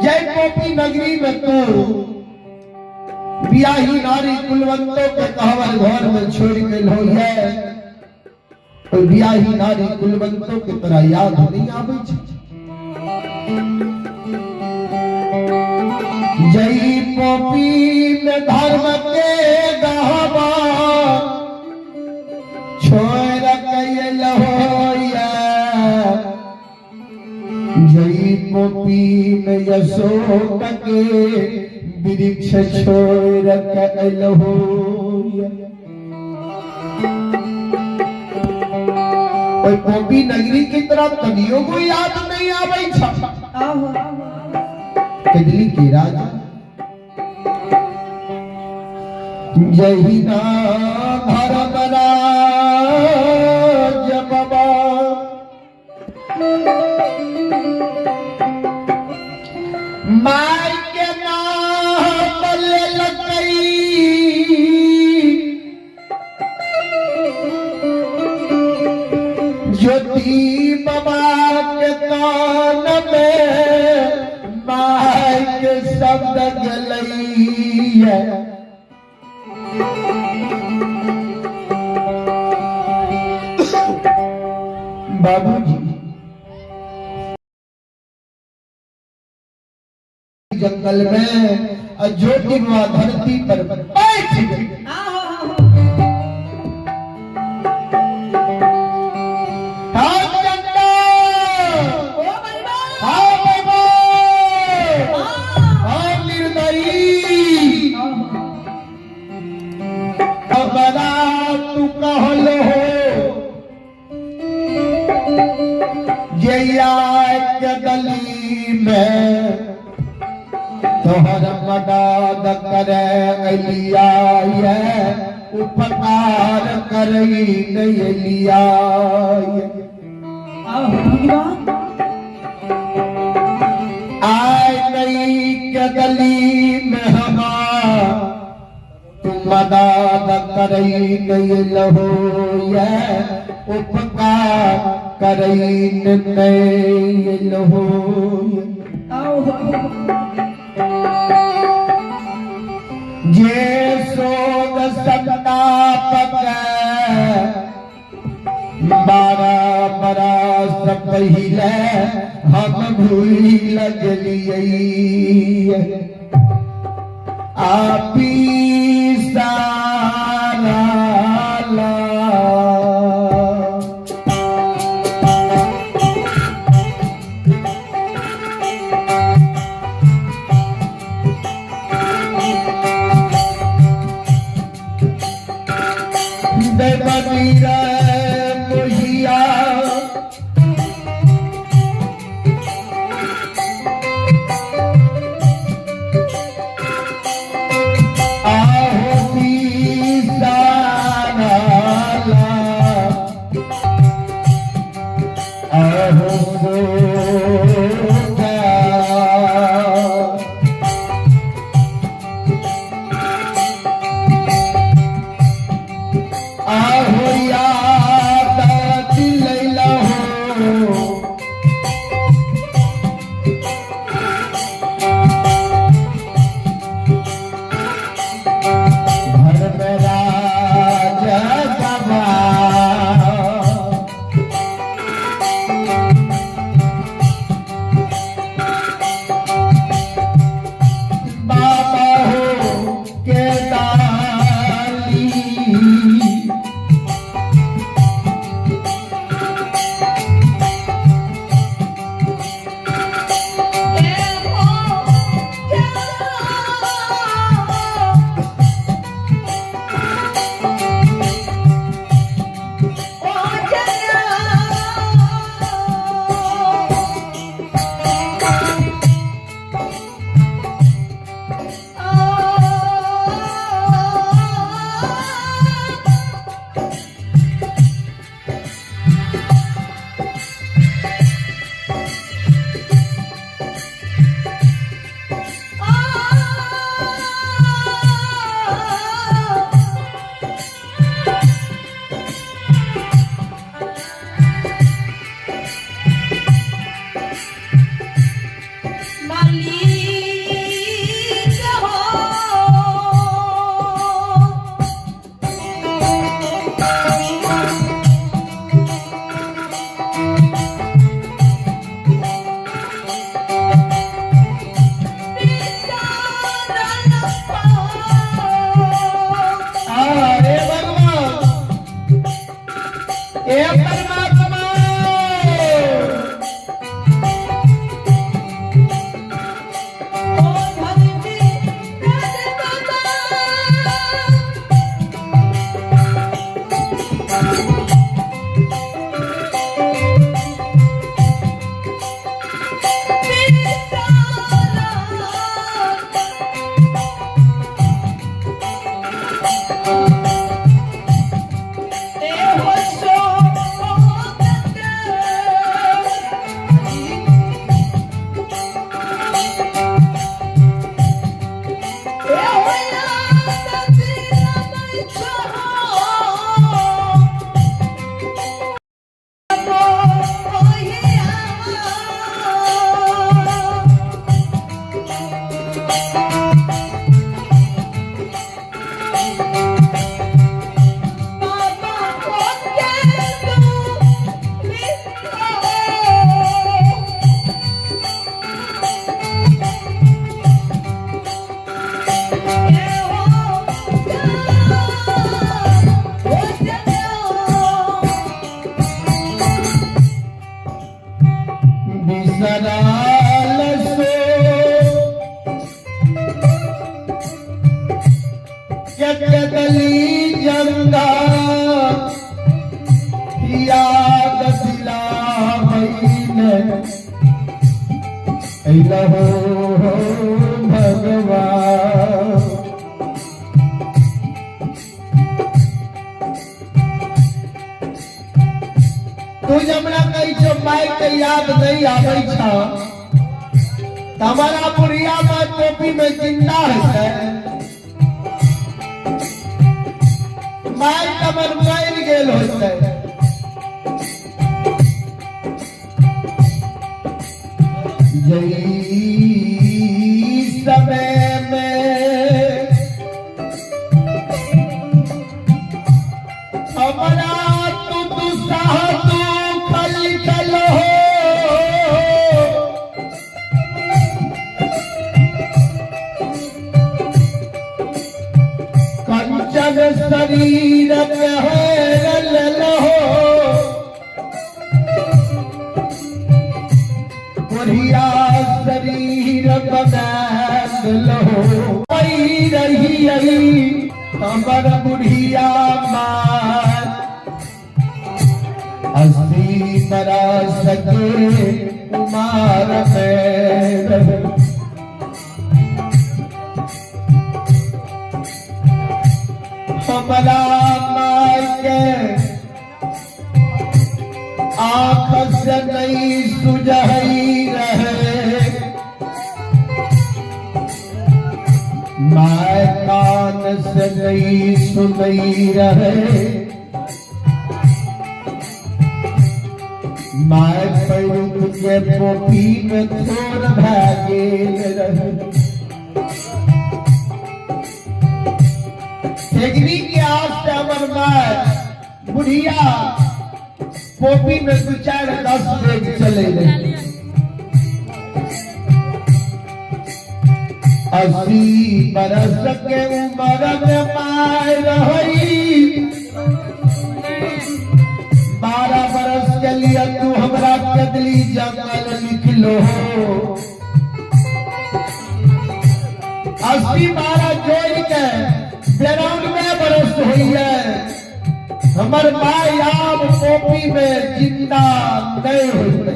जय पोपी नगरी में तो बियाही नारी कुलवंतों के कहवर घर में छोड़ के लो है, तो बियाही नारी कुलवंतों के तोरा याद नहीं आबै छ। जय पोपी में धर्म के गहवा छोड़ के लहोया, जय पोपी में यशोक के वृक्ष छोड़ के लहोया। कोई पोपी नगरी की तरह तनियों को याद नहीं आबै छ। केदली के राजा जही ना धर्मराज बाबा माय के नाम ले लगई, ज्योति बाबा के कान में माय के शब्द गलई है। बाबूजी जंगल में ज्योति मां धरती पर बैठ गई। तू कहल हो के गली में तोहर मदद करे अलिया उपकार करई नहीं लिया। आय नहीं के गली में हमार मदद करई नहीं लहो उपकार करई नहीं लहो। जे सोग सकता पक 12 बरस पहले हम भूली लगलिए आपी सारा ला। देवता आहो सोचा आहो याद दिलैला हो गली जंगा याद दिला हो भगवान तू जमना कही छो माई के याद नहीं आवे छा हमारा बुढ़िया माँ टोपी में जिंदा है माई कमर मर गेल होते यही समय में हमारा तू साहू खल चलो कंचन शरीर हो बढ़िया शरीर बदलो रही हमर बुढ़िया माँ 80 बरस के उमर में हमारा माई के आँख से नहीं सुझई रहे, मैं कान से नहीं सुनई रहे, मैं पैरुत के पोपी में थोड़ भागेल रहे। ठेकनी के आस से अमर माय बुढ़िया पोपी में 2-4-10 बेग चले रहे। 80 बरस के उम्र में माय रही, 12 बरस के लिए तू हमरा कदली जंगल लिख लो। 80-12 जोड़ के 92 बरस हुई है, हमर माय आब पोपी में जिंदा नहीं हुई।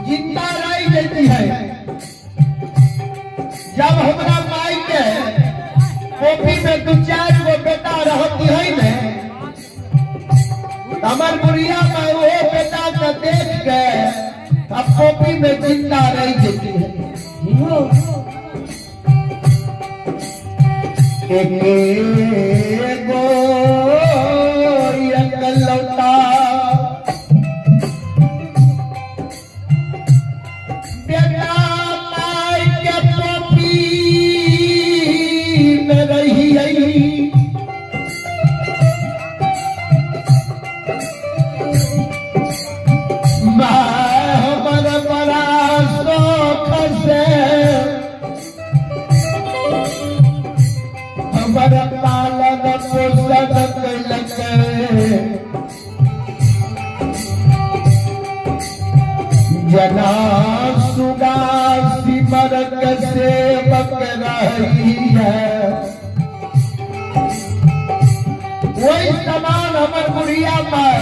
जिंदा रह जाती है। जब हमरा माई के पोपी में 2-4 गो बेटा रहती है ने, हमर बुढ़िया में वो बेटा के देख के अब पोपी में जिंदा रह जाती है। एक गो लौटा बेटा माई के पोपी में रही आई, हमर बड़ा शौक से हमर पालन पोषण कैलक, जना सुगा सिमर के सेवक रही है। वही समान हमर बुढ़िया में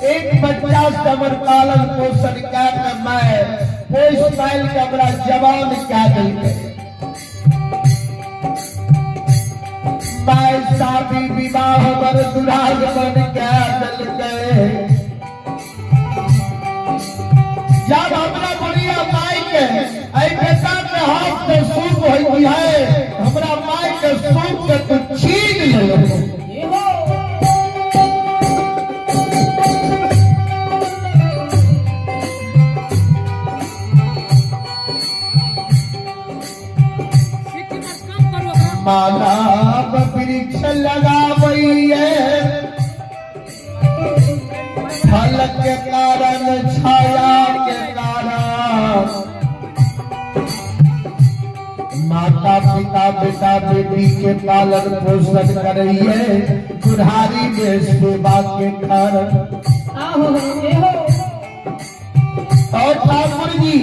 एक बच्चा से हमर पालन पोषण कर मैं पोष पाल के हमरा जवान कह दिल। मैं शादी विवाह हमर दुराग बन के दिल। जब हमरा बुढ़िया माई के बेटा के हाथ से सूप हुई है, हमरा माई के सूप के तू छीन ले। माला वृक्ष लगावैये, फल के कारण छाया के कारण, माता पिता बेटा बेटी के पालन पोषण करिए, बुढ़ारी में सेवा के कारण। और ठाकुर जी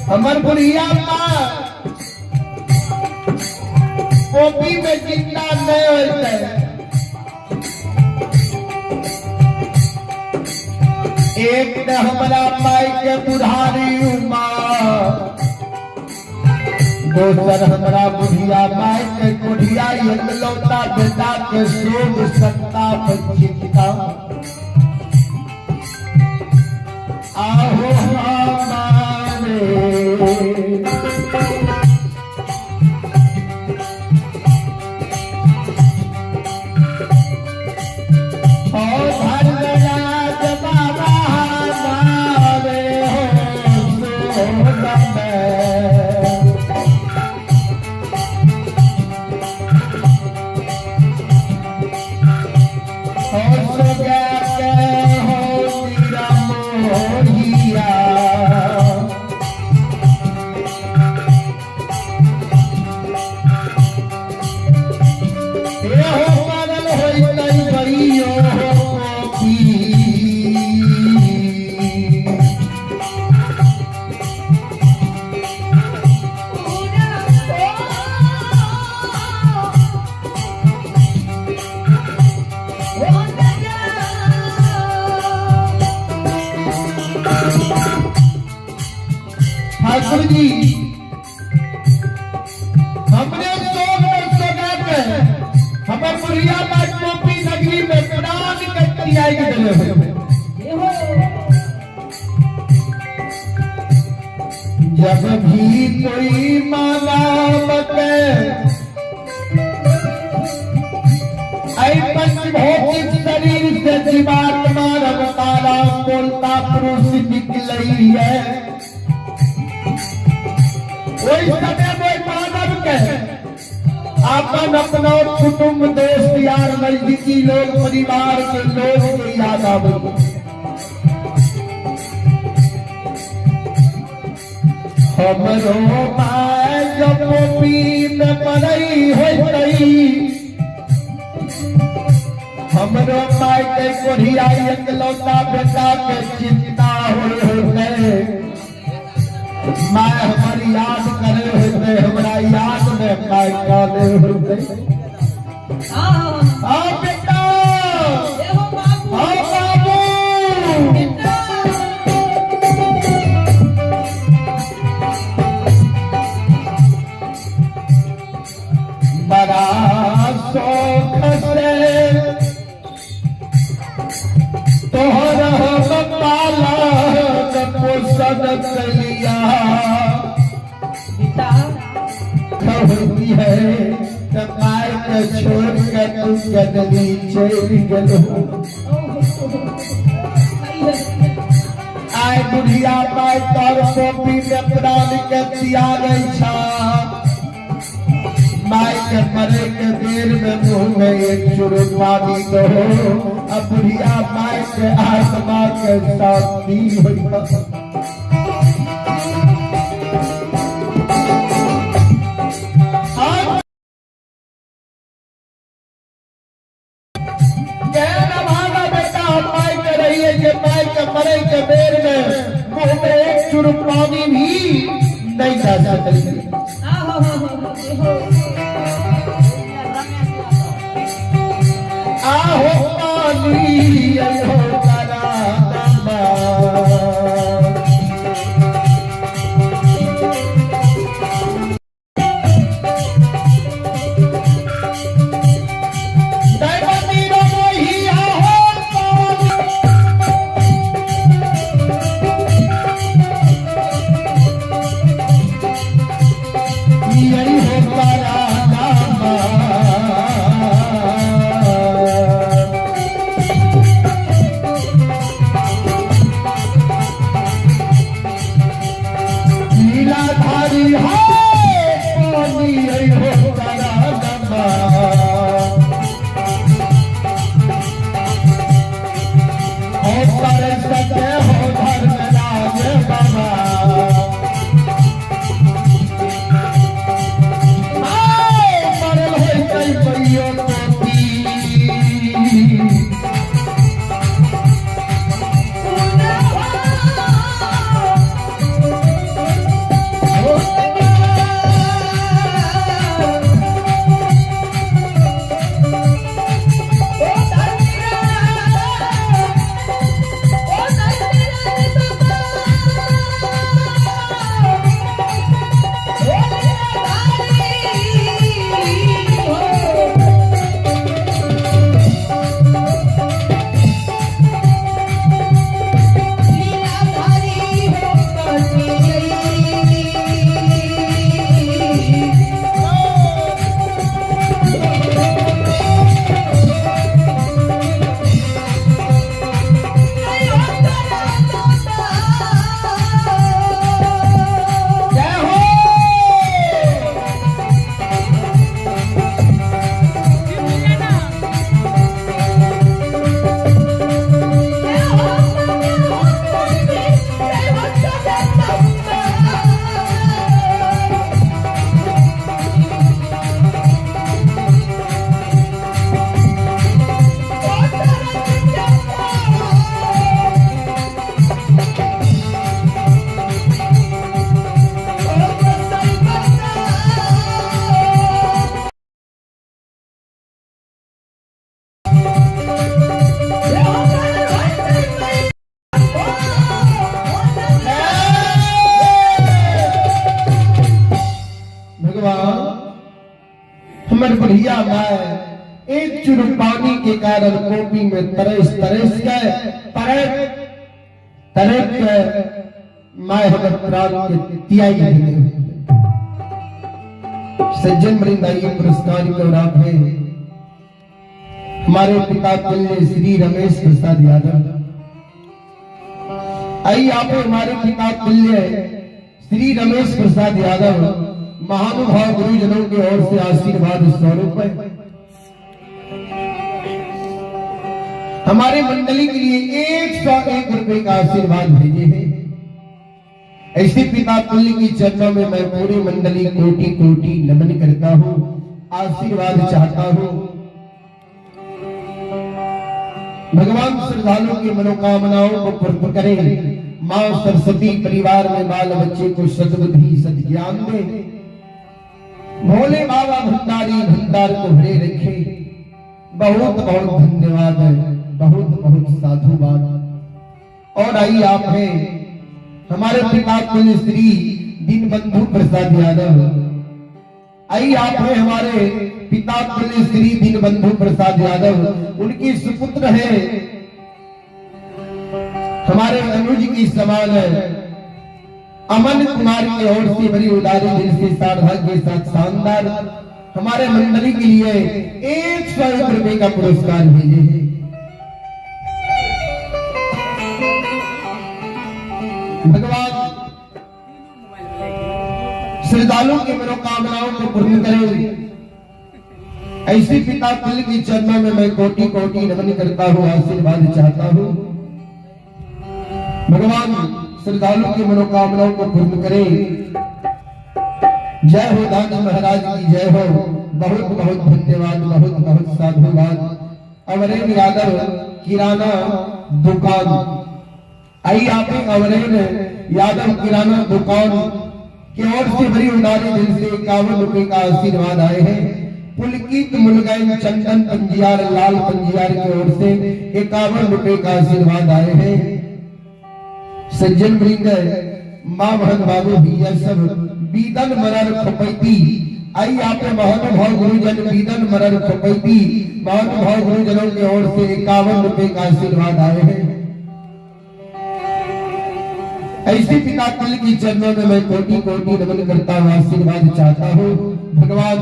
हमर बुढ़िया माँ पोपी में जिंदा नहीं होते। एक ने हमारा माई के बुढ़ारी उमर, दोसर हमारा बुढ़िया माई के बुढ़िया एकलौता बेटा के शोक संताप चिंता। आहो हमारे कैले हो ये हो जब भी कोई माला बके ऐ पंचभौतिक शरीर से जीवात्मा रमतारा बोलता पुरुष निकलई है वही समय वही मानव के अपन अपना कुटुंब दोस्त यार नजदीकी लोग परिवार के लोग के याद आवे हमरो माय जब पी में पड़ई होई हमरो माय के कोढ़िया एकलौता बेटा के चिंता होते माय हमारी याद करे होते हमरा याद में माय काले होते हाँ आ बेटा ये हो बाबू आ बाबू बेटा बड़ा शौक से तोहरा पाला पोषण कलिया बेटा होती है माय के छोड़ के तू गदली चल गलो आय बुढ़िया माय तोर कॉपी में प्राण के त्याग छा माय के मरे के देर में मुंह में एक चुरुक पानी दो अब बुढ़िया माय के आत्मा के शांति होई मरे के बेर में मुंह में एक चुरुक पानी भी नहीं जा सकती आहो पानी आहो करा नंबा दैवती रो मोही आहो पानी यही हो करा नंबा लीलाधारी है पानी यही हो करा नंबा और करे सके हो धर्मराज बाबा मरल है कई परियों को पी हमर बढ़िया माय एक चुरुक पानी के कारण कोपी में तरस तरस गए, तरस गए मैं हमर प्राण के तियाई नहीं। सज्जन वृंद आइए पुरस्कार के औरात है हमारे पिता तुल्य श्री रमेश प्रसाद यादव। आइए आप हमारे पिता तुल्य श्री रमेश प्रसाद यादव महानुभाव गुरुजनों की ओर से आशीर्वाद स्वरूप है हमारे मंडली के लिए 101 रुपए का आशीर्वाद भेजे हैं। ऐसे पिता तुल्य की चर्चा में मैं पूरी मंडली कोटि कोटि नमन करता हूँ, आशीर्वाद चाहता हूँ। भगवान श्रद्धालुओं की मनोकामनाओं को पूर्ण करें। मां सरस्वती परिवार में बाल बच्चे को सद्बुद्धि सद्ज्ञान दे। भोले बाबा भंडारी भंडार को भरे रखे। बहुत बहुत धन्यवाद है, बहुत बहुत साधुवाद। और आइए आप हैं हमारे पिता तुल्य श्री दीनबंधु प्रसाद यादव। आइए आप हैं हमारे पिता तुल्य श्री दीनबंधु प्रसाद यादव। उनकी सुपुत्र है हमारे अनुज की समान है अमन कुमार की ओर से बड़ी उदारी दिल से साधना के साथ शानदार हमारे मंडली के लिए 101 रुपए का पुरस्कार भेजे हैं। भगवान श्रद्धालुओं की मनोकामनाओं को पूर्ण करें। ऐसे पिता तुल्य की चरणों में मैं कोटि कोटि नमन करता हूँ, आशीर्वाद चाहता हूँ। भगवान श्रद्धालुओं की मनोकामनाओं को पूर्ण करे। जय हो दानी महाराज की जय हो। बहुत बहुत धन्यवाद, बहुत बहुत साधुवाद। अमरेन यादव किराना दुकान। आइए आप अमरेन यादव किराना दुकान की ओर से बड़ी उदारी दिल से 51 रुपए का आशीर्वाद आए हैं। पुलकित मुलगैन चंदन पंजियार लाल पंजियार की ओर से 51 रुपए का आशीर्वाद आए हैं। सज्जन वृंद मां बहन बाबू भैया सब बीदन मरर खपैती। आई आप महानुभाव गुरुजन बीदन मरर खपैती महानुभाव गुरुजनों की ओर से 51 रुपए का आशीर्वाद आए हैं। ऐसे पिता तुल्य की चरणों में मैं कोटि कोटि नमन करता हूँ, आशीर्वाद चाहता हूँ। भगवान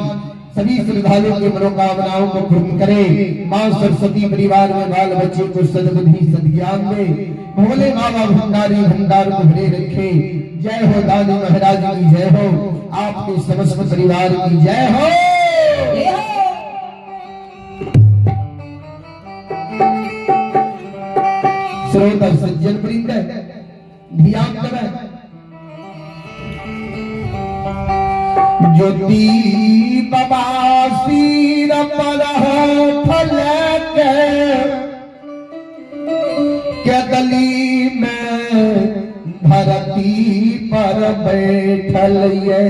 सभी श्रद्धालुओं की मनोकामनाओं को पूर्ण करे। मां सरस्वती परिवार में बाल बच्चे को सद्बुद्धि सद्ज्ञान दे। भोले बाबा भंडारी भंडार को भरे रखे। जय हो दानी महाराज की जय हो। आपके समस्त परिवार की जय हो। श्रोता सज्जन वृंद ध्यान करें। ज्योति बाबा सिर पर फल के गली में धरती पर बैठल ये।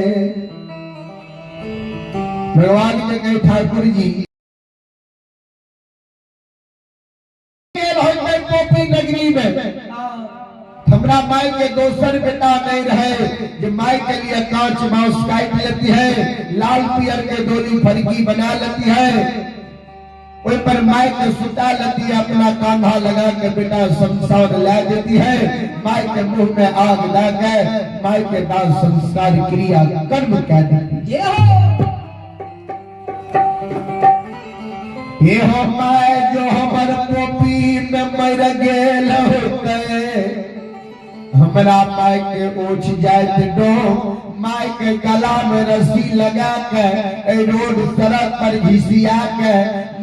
भगवान के कहे ठाकुर जी पोपी नगरी में हमरा माई के दोसर बेटा नहीं रहे जो माई के लिए कांच मांस काट लेती है, लाल पियर के डोली फरकी बना लेती है, उस पर माई के सुता लेती है, अपना कांधा लगा के बेटा शमशान ला देती है। माई के मुंह में आग लगा माई के दान संस्कार क्रिया कर्म कह देती है। ये हो माई जो हमर पोपी में मर गेल होते हमरा माई के ओछ जाए डो माई के गला में रस्सी लगा के रोड सड़क पर घिसिया के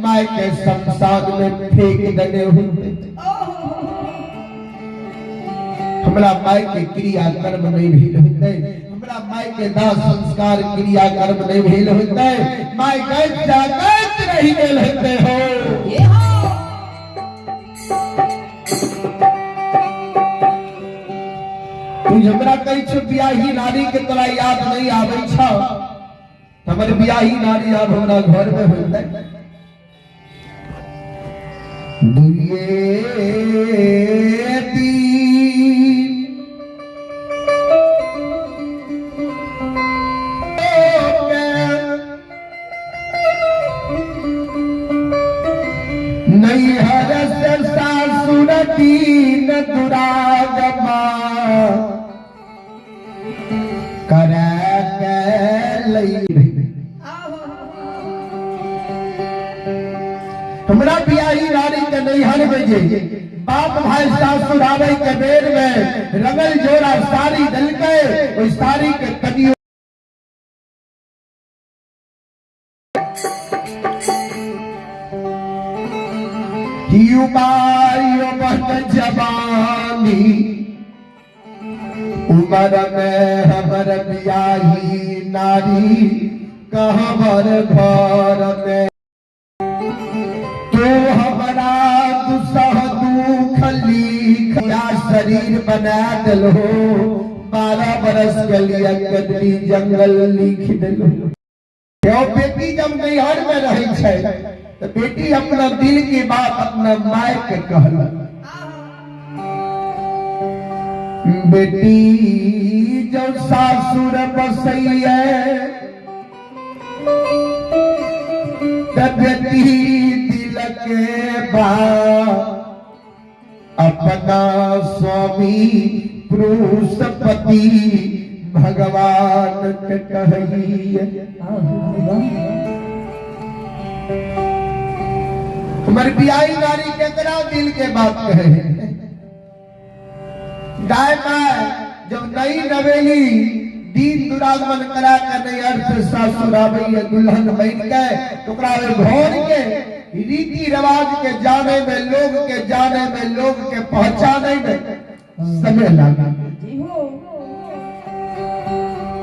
माई के शमशान में फेंक देने हुए। हमरा माई के क्रिया कर्म नहीं भेल होते, हमरा माई के दाह संस्कार क्रिया कर्म नहीं भेल होते, माई गैस जागत रही गेल होते हो। हमरा कई छो बियाही नारी के तोरा याद नहीं आवे छ। हमर बियाही नारी अब हमरा घर में होते दुए लई आओ हमरा बियाही नारी के नैहर में जे बाप भाई सासुर आवे के बेर में रंगल जोड़ा साड़ी दल के ओई साड़ी के कदियो युवायो बहत जवानी उमर में हमर बियाही नारी कहवर घर में तो हमारा दुसह दुख लिखा शरीर बना दिलो 12 बरस के लिए कदली जंगल लिख दिलो क्यों बेटी जब नैहर में रहे छे तो बेटी अपना दिल की बात अपना माय के कहला बेटी जब सासुर बसैया तब बेटी के बा अपना स्वामी पुरुषपति भगवान के कहिए हमारी बियाही नारी केकरा दिल के बात कहे गाय माय जब नई नवेली दीन दुरागमन करा कर नैहर से सासुर आवे दुल्हन बन के टुकड़ा घोर के रीति रिवाज के जाने में लोग के पहचाने में समय लगा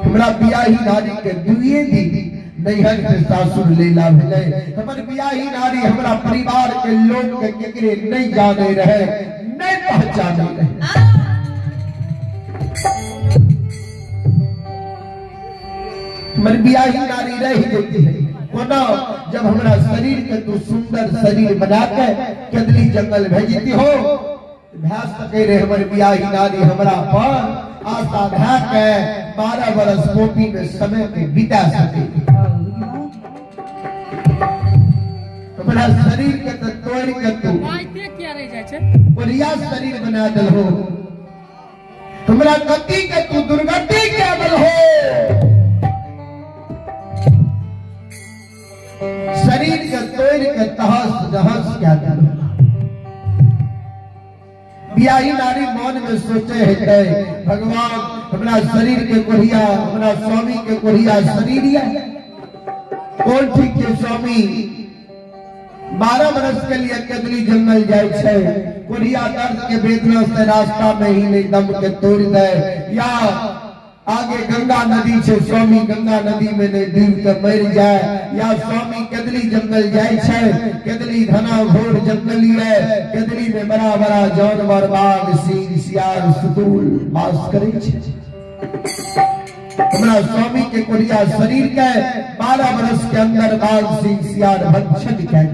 हमरा बियाही नारी के दुए दी नैहर से सासुर लेला भेले हमर बियाही नारी हमरा परिवार के लोग के केकरे नहीं जाने रहे नहीं पहचाने रहे हमर बियाही नारी रही देती है कोना जब हमरा शरीर के तू सुंदर शरीर बना के कदली जंगल भेजती हो भैंस सके रे हमर बियाही नारी हमरा पर आशा भै के 12 बरस कोपी में समय में बिता सके हमरा शरीर के तो तोड़ के तू क्या रह जाय छै बढ़िया शरीर बना दल हो हमरा गति के तू दुर्गति के बल हो शरीर के तोड़ के तहस नहस क्या कर बियाही नारी मन में सोचे है भगवान हमरा शरीर के कोढ़िया हमरा स्वामी के कोढ़िया शरीर है कौन ठीक के स्वामी 12 बरस के लिए कदली जंगल जाए छे कोढ़िया दर्द के वेदना से रास्ता में ही नहीं दम के तोड़ दे या आगे गंगा नदी छे स्वामी गंगा नदी में नहीं डूब के मर जाए या स्वामी कदली जंगल जाए छे कदली घना घोर जंगली है कदली में बड़ा बड़ा जानवर बाघ सिंह सियार सुतूल वास करे छे हमरा स्वामी के कोढ़िया शरीर के 12 बरस के अंदर बाघ सिंह सियार भक्षण के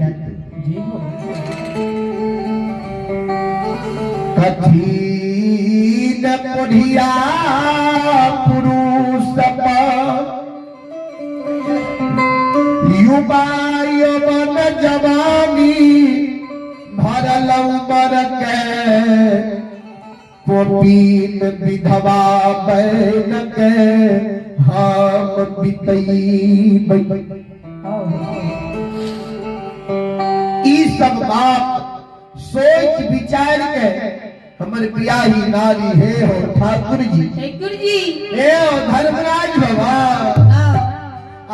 कथी न कोढ़िया पुरुष युवा यौवन जवानी भरल उमर के पोपीन विधवा बैन के हम बितई ई सब बात सोच विचार के हमर बियाही नारी हे हो ठाकुर जी हे हो धर्मराज बाबा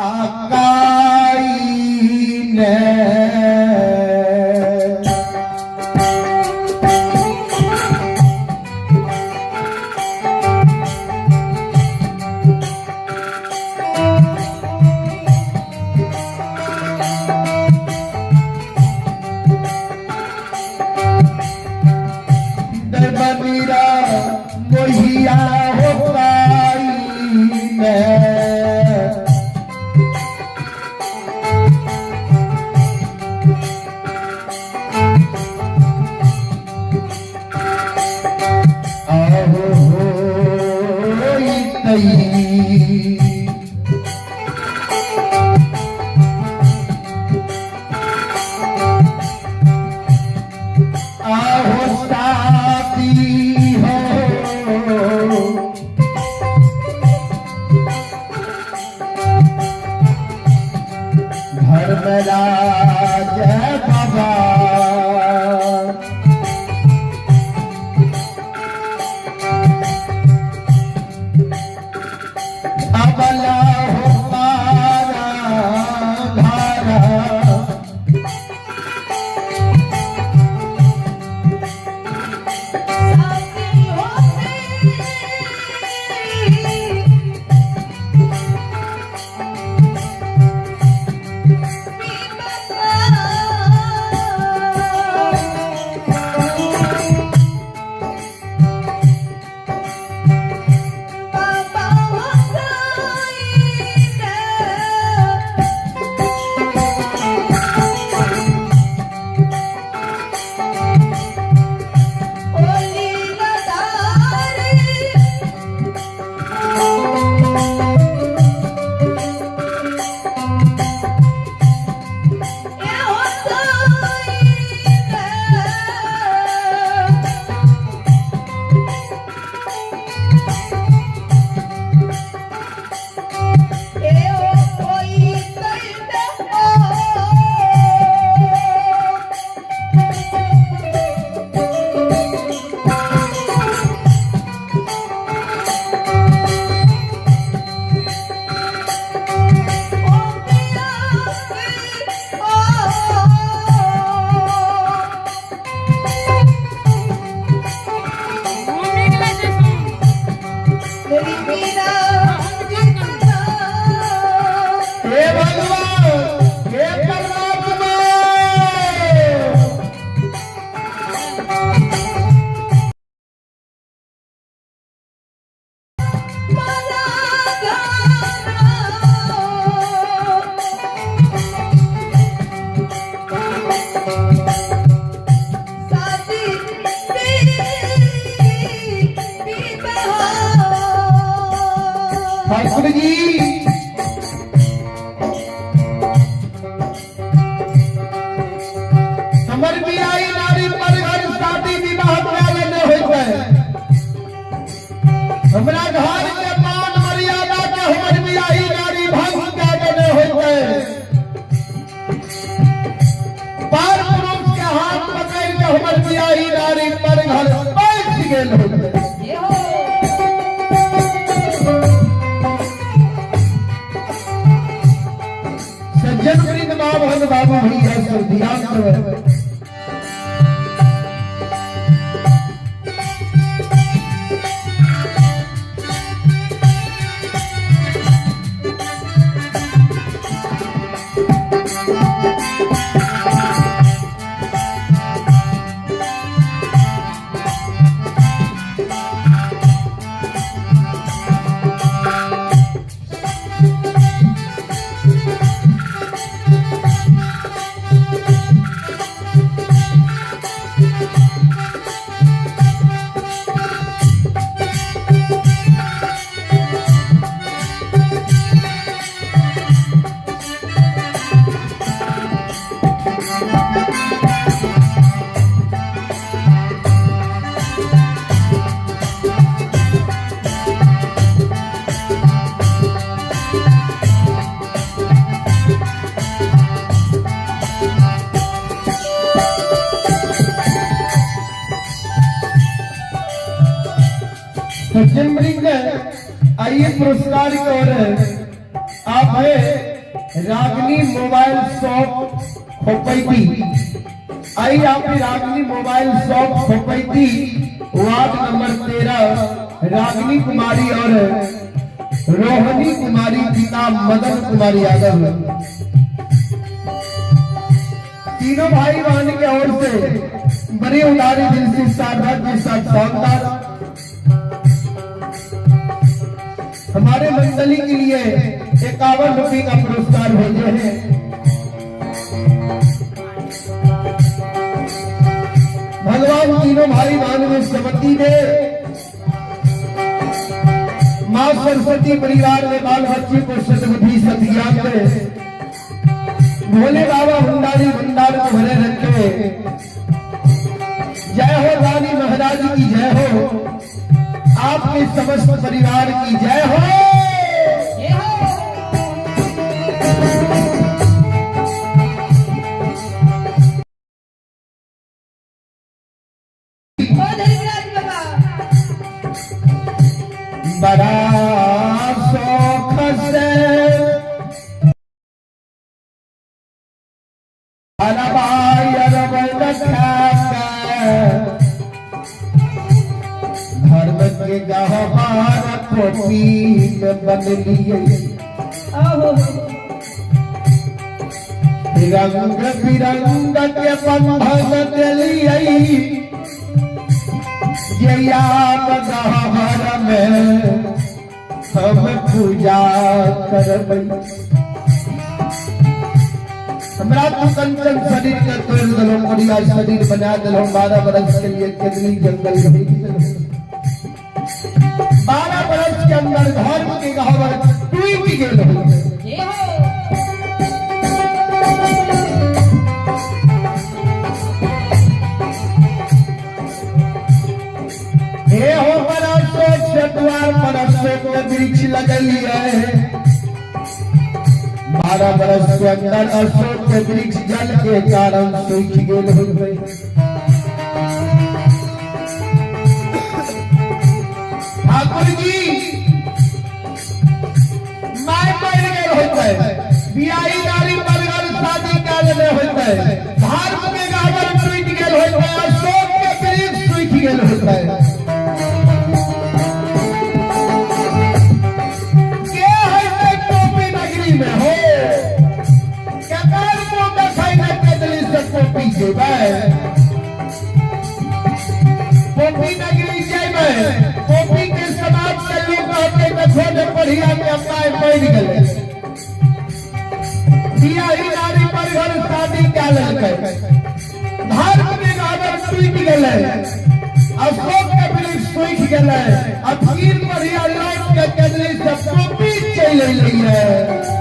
आकाई ने दरबीरा मोहिया हो पाई में घर में राज है बाबा। अबला हो पारा धारा साथी होते बाबा ओली लदारी ये कोई करते हो मेरी मीरा हे भगवान हे परमात्मा माला साथी पीते हो ठाकुर जी हमर बियाई नारी पर घर शादी विवाह वाले न होइते। हमरा घर के मान मर्यादा के हमर बियाई नारी भंग के न होइते। पार पुरुष के हाथ पकड़ के हमर बियाई नारी पर घर बैठ गेल होइते। ये हो सज्जन वृंद बाबू बाबू भैया सब ध्यान देवे। सज्जन वृंद आइए पुरस्कार की ओर। आप है रागनी मोबाइल शॉप खोपैती। आइए आप रागनी मोबाइल शॉप खोपैती वार्ड नंबर 13 रागनी कुमारी और रोहिणी कुमारी पिता मदन कुमार यादव। तीनों भाई बहन के ओर से बड़ी उदारी दिल से साधा के साथ शानदार हमारे मंडली के लिए 51 रुपये का पुरस्कार भेजे हैं। भगवान तीनों भाई बहन में समति दे। माँ सरस्वती परिवार में बाल बच्चे को सदबुद्धि सद्ज्ञान दे। भोले बाबा भंडारी भंडार को भरे रखे। जय हो रानी महाराज की जय हो। आपके समस्त परिवार की जय हो। ये हो रखा धर्म के गहवार पोपी में बदलिए रंग बिरंग के बंधन दिलिए ये याद गहवार में हम पूजा करबै हमरा तो कंचन शरीर के तोड़ दलो बढ़िया शरीर बना दलो 12 बरस के लिए केदली जंगल भेज दलो 12 बरस के अंदर धर्म के गहवर टूट गेल हो हे हो बड़ा सोच द्वार पर अशोक के वृक्ष लगलिए 12 बरस के अंदर अशोक के वृक्ष जल के कारण सूख गेल हो गए ठाकुर जी माय मर गए होते बियाही नारी मरगर शादी काल में होते धर्म के गावर सूख गेल होते अशोक के वृक्ष सूख गेल होते पोपी नगरी जेबै पोपी के समाज के लोग कहते देखो बढ़िया के अपना बैठ गेले बियाही नारी पर घर शादी क्या लेलकै धर्म के गावर टूट गेले अशोक के वृक्ष सूख गेले अब फिर बढ़िया लौट के केदली से पोपी चल अइलै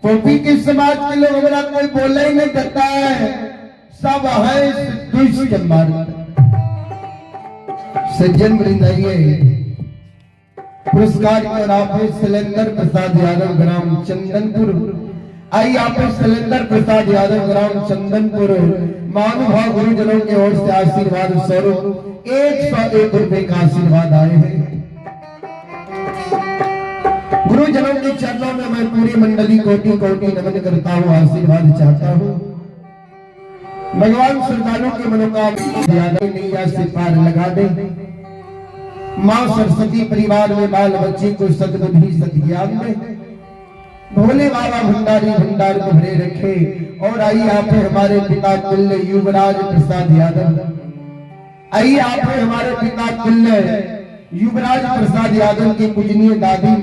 टोपी के समाज के लोग हमारा कोई बोले ही नहीं देता है, सब है दुष्ट मार्ग। सज्जन वृंदाइए पुरस्कार और आप शैलेंद्र प्रसाद यादव ग्राम चंदनपुर। आई आप शैलेंद्र प्रसाद यादव ग्राम चंदनपुर महानुभाव गुरुजनों की ओर से आशीर्वाद स्वरूप 101 रुपए का आशीर्वाद आए हैं। गुरुजनों के चरणों में मैं पूरी मंडली कोटि कोटि नमन करता हूँ, आशीर्वाद चाहता हूँ। भगवान श्रद्धालुओं की मनोकामना नैया से पार लगा दे। माँ सरस्वती परिवार में बाल बच्चे को सद्बुद्धि सद्ज्ञान दे। भोले बाबा भंडारी भंडार को भरे रखे। और आइए आप हमारे पिता तुल्य युवराज प्रसाद यादव, आइए आप हमारे पिता तुल्य युवराज प्रसाद यादव की पूजनीय दादी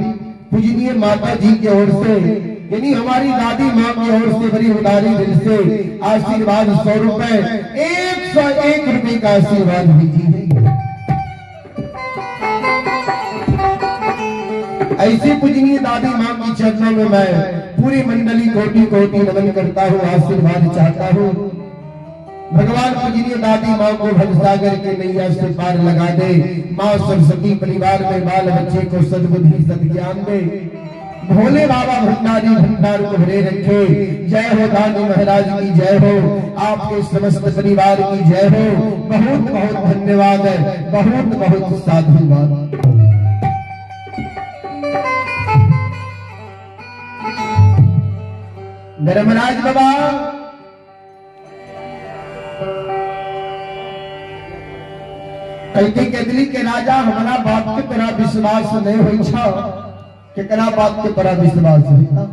पूजनीय माता जी की ओर से, यानी हमारी दादी माँ की ओर से बड़ी उदारी दिल से आशीर्वाद 100 रुपए 101 रुपए का आशीर्वाद दीजिए। ऐसी पूजनीय दादी माँ की चरणों में मैं पूरी मंडली कोटि कोटि नमन करता हूँ, आशीर्वाद चाहता हूँ। भगवान पूजनीय दादी माँ को भवसागर के नैया से पार लगा दे। माँ सरस्वती परिवार में बाल बच्चे को सद्बुद्धि सद्ज्ञान दे। भोले बाबा भंडारी भंडार को भरे रखे। जय हो दानी महाराज की जय हो, आपके समस्त परिवार की जय हो। बहुत बहुत धन्यवाद है, बहुत बहुत साधुवाद। धर्मराज बाबा कहते केतली के राजा हमारा बात के तरह विश्वास नहीं हो छा, केकरा बात के तरह विश्वास होता।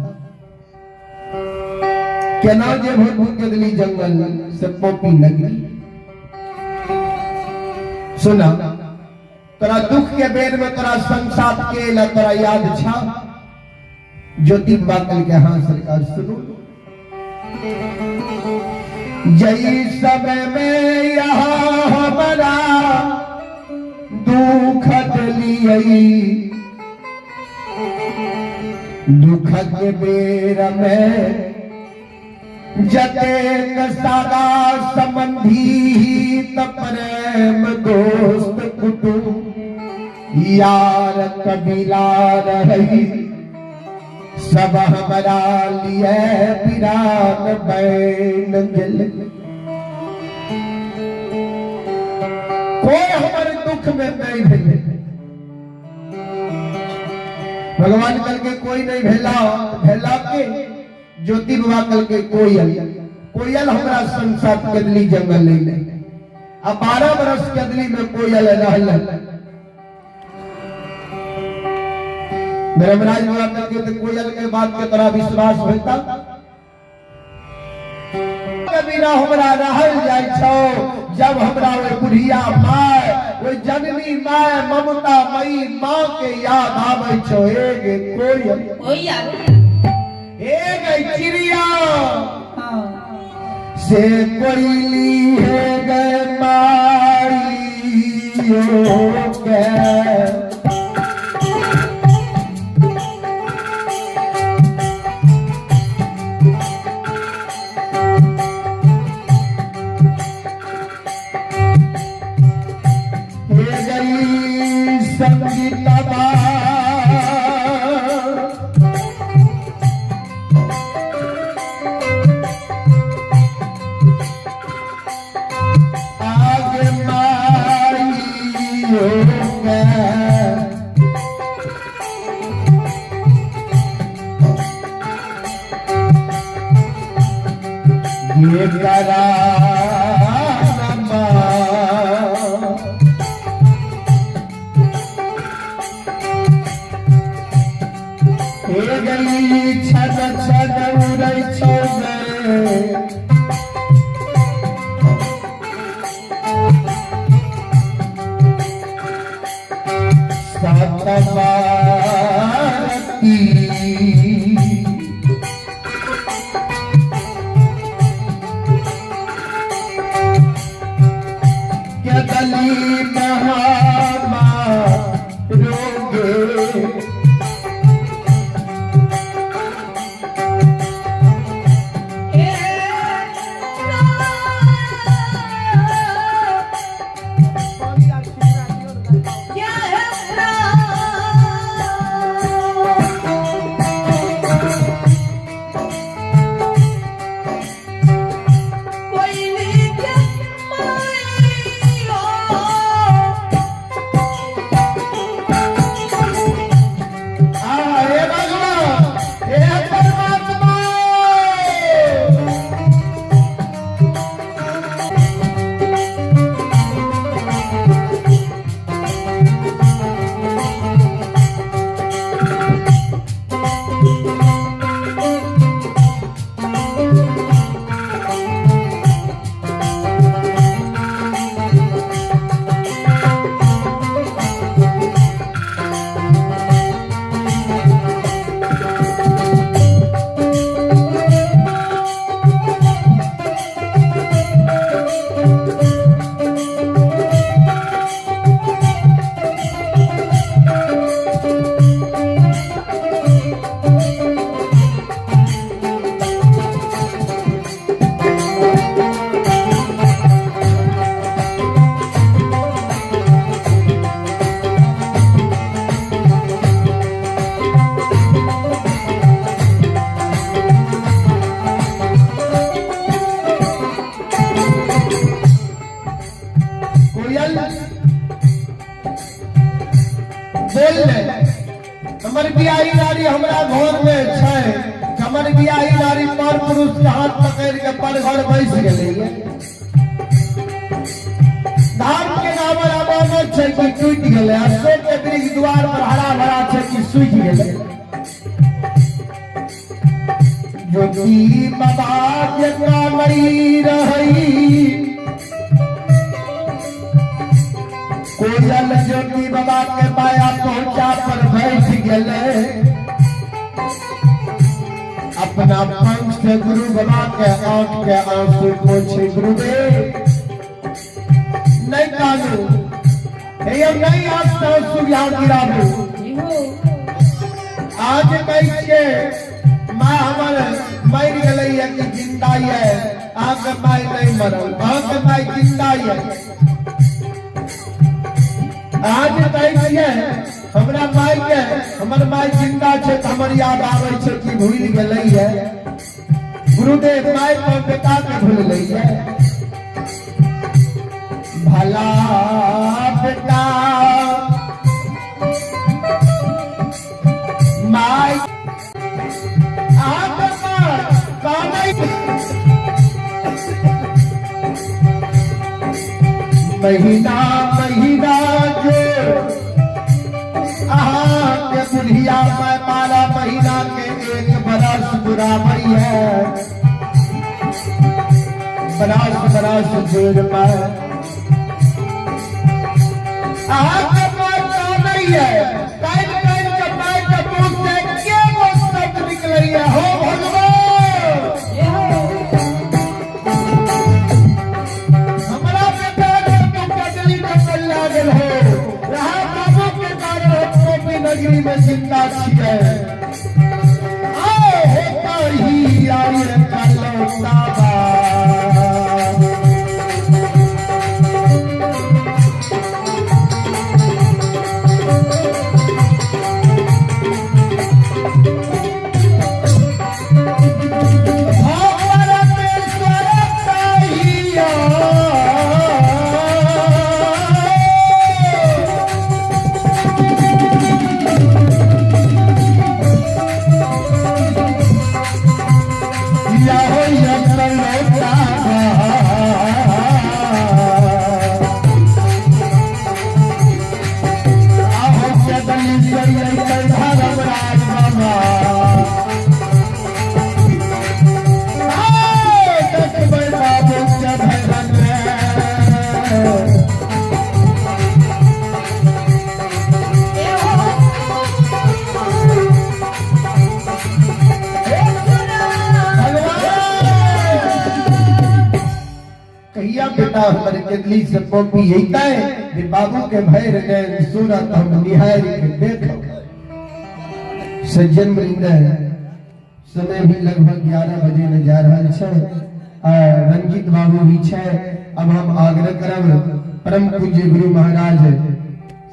केना जे भूत केतली जंगल से पोपी नगरी सुना, तोरा दुख के बेर में तोरा संसार के ला तोरा याद छा। ज्योति बाकल के हाँ सरकार सुनो। जय समय में यहाँ हमारा दुख लिए, दुख के बेर में जतेक सारा संबंधी प्रेम दोस्त कुटुंब यार कबीला रही, सब हमारा लिए पिरान बैन दिल। कोई हमारे दुख में नहीं भेले। भगवान कल के कोई नहीं भेला, भेला के ज्योति बाबा कल के कोयल, कोयल हमारा संसार केतली जंगल नहीं। अब 12 बरस केतली में कोयल रहल। धर्मराज बाबा करके तो कोयल के बात के तरह विश्वास होता। कबीरा हमरा रहल जाय छो, जब हमरा वो बुढ़िया माय, वो जननी माय ममता मई माँ के याद आवे छो। एक कोयल, एक चिड़िया से कोयली है गए मारी हो गए। ये करा छद छद उड़ै छौ बोल ले हमर बियाही नारी हमरा घर में छै, हमर बियाही नारी पर पुरुष के हाथ पकड़ के पर घर बैस गेलै। धान के गावर अमानत छै कि टूट गेलै, अशोक के वृक्ष द्वार पर हरा भरा छै कि सूख गेलै। ज्योति बाबा के कामरी रही, कोयल ज्योति बाबा के पाया पहुंचा पर बैठ गेले। अपना पंख से गुरु बाबा के आंख के आंसू पोछे। गुरुदेव नहीं कानू हे नहीं आस्था सुविधा गिराबू। आज कह के माँ हमर मर गई है कि जिंदा है, आगे माई नहीं मरल, आगे माई जिंदा है। आज कहिए हमरा माई के हमर माई जिंदा छै त हमर याद आबै छै कि भूल गेलै है। गुरुदेव माई पर बेटा के भूल गई है। भला बेटा माई महीना महीना जो के बुढ़िया में 12 महीना के 1 बरस बुराबई है। बरस जोर में के बात नहीं है। टाइम के माय के मुंह से के वो शब्द निकल रही है, हो भगवान नगरी में जिंदा छिए। आओ होकर ही आए कलो साबा। बेटा हमर केतली से पोपी हेता है बाबू के भैर ने सूरत हम निहार के देखो। सज्जन वृंद समय भी लगभग 11 बजे न जा रहल छै। रंजीत बाबू भी छै। अब हम आग्रह करब परम पूज्य गुरु महाराज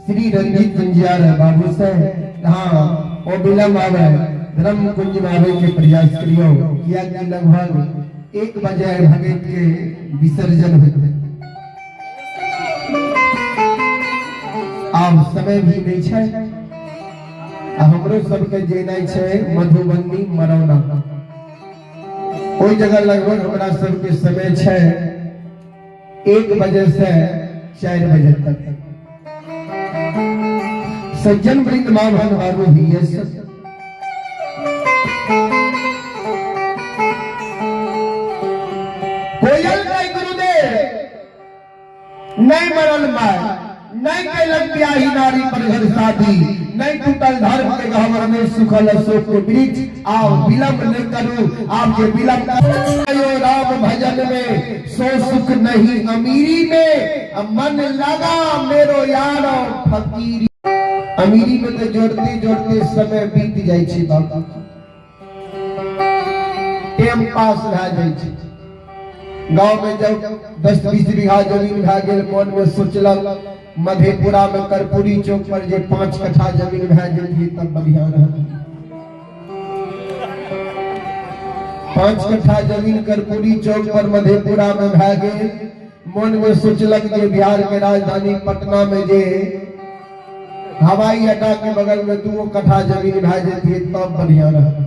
श्री रंजीत कुंजियार बाबू से हाँ ओ विलम्ब आवे धर्म कुंज में आवे के प्रयास करियो, किया कि लगभग 1 बजे भगत के विसर्जन होते। आब समय भी नहीं छै। हमरो सबके जेनाइ छै मधुबनी मरौना। ओई जगह लगभग हमरा सबके समय छै 1 बजे से 4 बजे तक। सज्जन वृंद मां भगवान भी है। कोयल नहीं गुरुदेव नहीं मरल माय, नहीं कैलक ब्याही नारी पर घर शादी, नहीं टूटल धर्म के गहवर में सुखल अशोक के वृक्ष। आओ विलंब न करूं आपके विलंब आयो राम भजन में, सो सुख नहीं अमीरी में, मन लगा मेरो यारो फकीरी। अमीरी में तो जोड़ते जोड़ते समय बीत जाय छै बाबा, टाइम पास भए जाय छै। गांव में जब 10-20 बीघा जमीन भा गेल, मन में सोचलक मधेपुरा में कर्पूरी चौक पर जे 5 कट्ठा जमीन भा जेतिए तब बढ़िया रहत। 5 कट्ठा जमीन कर्पूरी चौक पर मधेपुरा में भा गेल, मन में सोचलक जे बिहार के राजधानी पटना में जे हवाई अड्डा के बगल में 2 कट्ठा जमीन भा जेतिए तब बढ़िया रहत।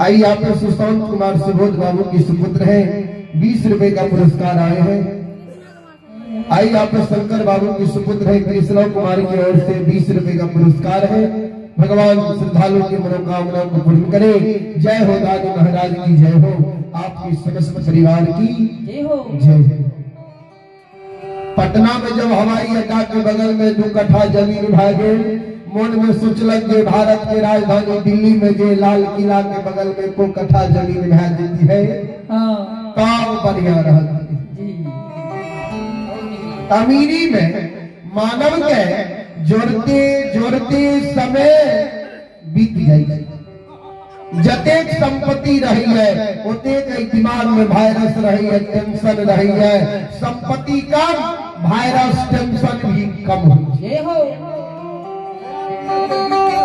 आई यहाँ पे सुशांत कुमार सुबोध बाबू की सुपुत्र है, 20 रुपए का पुरस्कार आए हैं। आई यहाँ पे शंकर बाबू की सुपुत्र है, कृष्ण कुमार की ओर से 20 रुपए का पुरस्कार है। भगवान श्रद्धालुओं की मनोकामना को पूर्ण करे। जय हो दादी महाराज की जय हो, आपकी समस्त परिवार की जय हो। जय हो। पटना में जब हवाई अड्डा के बगल में 2 कट्ठा जमीन भा गेल, मन में सोचलक जे भारत के राजधानी दिल्ली में जे लाल किला के बगल में 2 कट्ठा जमीन भा जेती है, काम बढ़िया रहत। अमीरी में मानव के जोड़ते जोड़ते समय बीत जाए, जतेक संपत्ति रही है ओतेक दिमाग में वायरस रही है, टेंशन रही है। संपत्ति कम, वायरस टेंशन भी कम हो।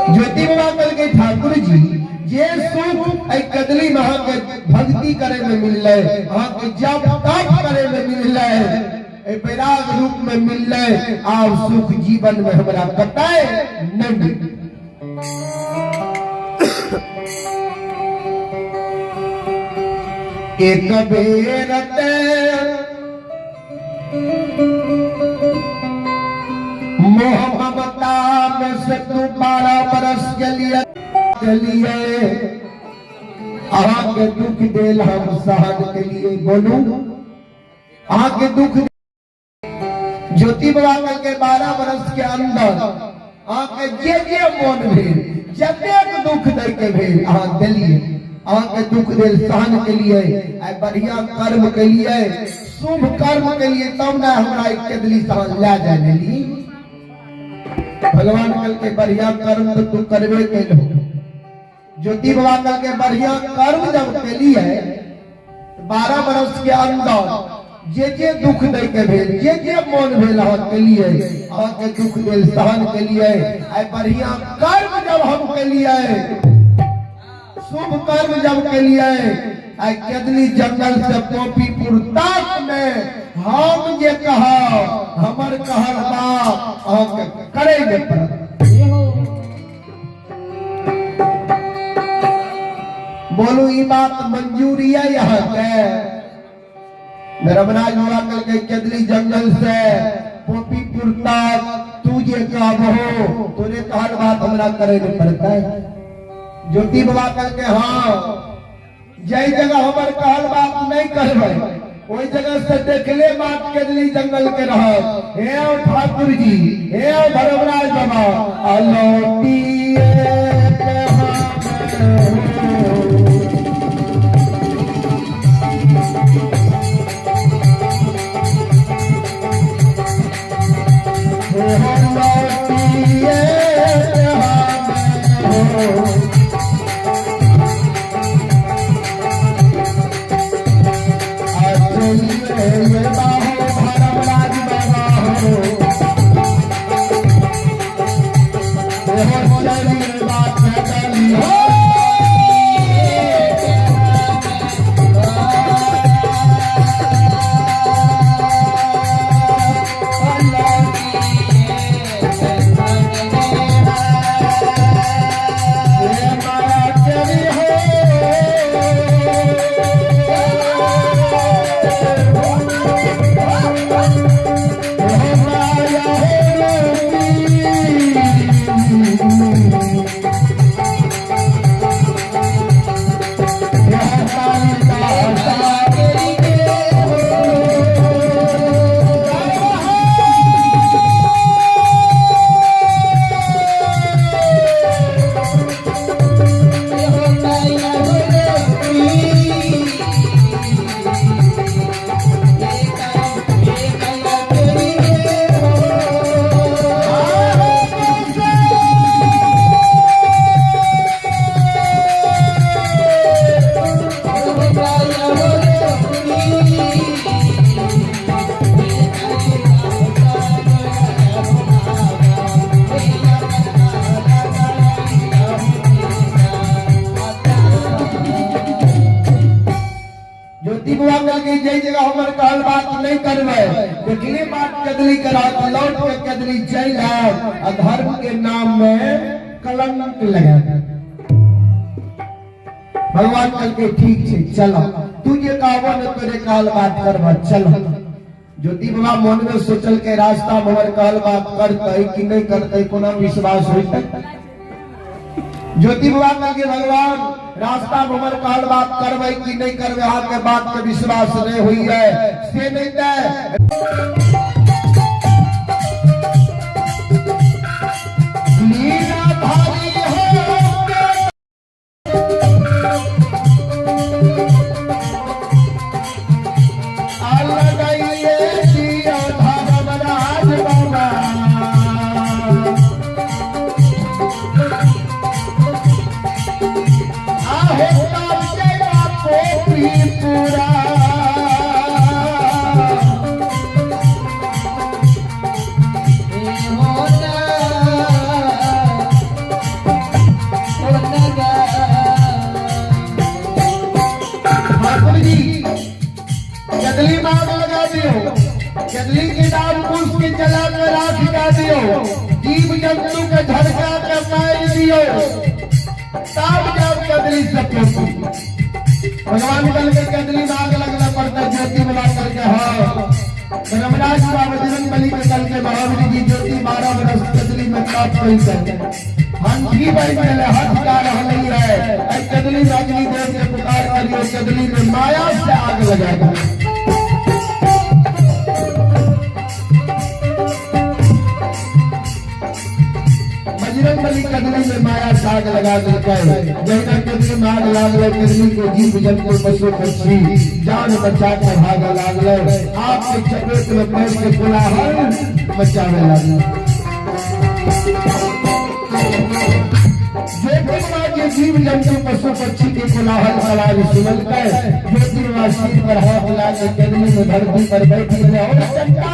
ज्योति बाबा कल के ठाकुर जी जे सुख एक कदली महा के भक्ति करे में मिल रहे, वहां के जप तप करे में मिल रहे, वैराग रूप में मिल रहे, आप सुख जीवन में हमारा कटाए नहीं। एक बेर मोह ममता में से तू 12 बरस के लिए आगे दुख देल हम सहन के लिए। बोलू आगे दुख ज्योति बाबा के 12 बरस के अंदर आके जे मन भेल, जतेक दुख दे के भेल अहाँ दिलिए, आके दुख देल सहन के लिए, बढ़िया कर्म के लिए, शुभ कर्म के लिए, तब ना हमरा एक कदली सहन ला जाने ली। भगवान कल के बढ़िया कर्म तो तू करवे कैल हो। ज्योति बाबा कल के बढ़िया कर्म जब कैली है, 12 बरस के अंदर जे दुख दे के भेल, जे मन भेल अहाँ के लिए, अहाँ के दुख देल सहन के लिए, बढ़िया कर्म जब हम के लिए, शुभ कर्म जब के लिए, केदली जंगल से पोपीपुर तक में हम जे कहा हमर कहल बा करेंगे पड़त। बोलू ये बात मंजूरी है यहाँ के? धर्मराज बाबा कल के केदली जंगल से पोपीपुर तक तू जे कहबो तोरे कहल बात हमरा करे नहीं पड़ता है। ज्योति बाबा कल के हाँ जय जगह हमार कहल बात नहीं करबे, ओई जगह से देखले बात केदली जंगल के रह। हे ठाकुर जी, हे धर्मराज बाबा अलौटिए ज्योति बुआ कल के जय जगह हमर कहल बात नहीं करवे देखले बात कदली करा तो लौट के कदली चल आ धर्म के नाम में कलंक लगा भगवान कल के ठीक छे चलो तू जे कहबो न तोरे कहल बात करबा चलो ज्योति बाबा मन में सोचल के रास्ता हमर कहल बात करतै कि नहीं करतै कोना विश्वास होतै ज्योति बाबा कल के भगवान रास्ता हमर कहल बात करबै कि नहीं करबै अहाँ के बात के विश्वास नहीं होई है से नहीं दे लीला भारी हो कदली मांग लगा दियो कदली के नाम पुष्प के जला कर राख लगा दियो जीव जंतु के झटका के मार दियो तब जब कदली सको भगवान कल के कदली मांग लगना पड़ता ज्योति बुला करके हाँ रमराज बाबा बजरंग बली के कल के महावीर जी ज्योति 12 वर्ष कदली में ताप करी करते हम भी बैठ गए हाथ का रहले है कदली राजनी देव के पुकार करियो कदली में माया से आग लगा दो बजरंग बली कदली में माया साग लगा देता है जैसा कदली में आग लागले कदली को जीव जंतु पशु पक्षी जान बचा के भागा लागले आपके चपेट में पैर के कोलाहल मचावे लागले ज्योतिर्मा जीव जंतु पशु पक्षी के कोलाहल आवाज सुनल कर ज्योतिर्मा सिर पर हाथ लगा के कदली में धरती पर बैठी रहे और चंपा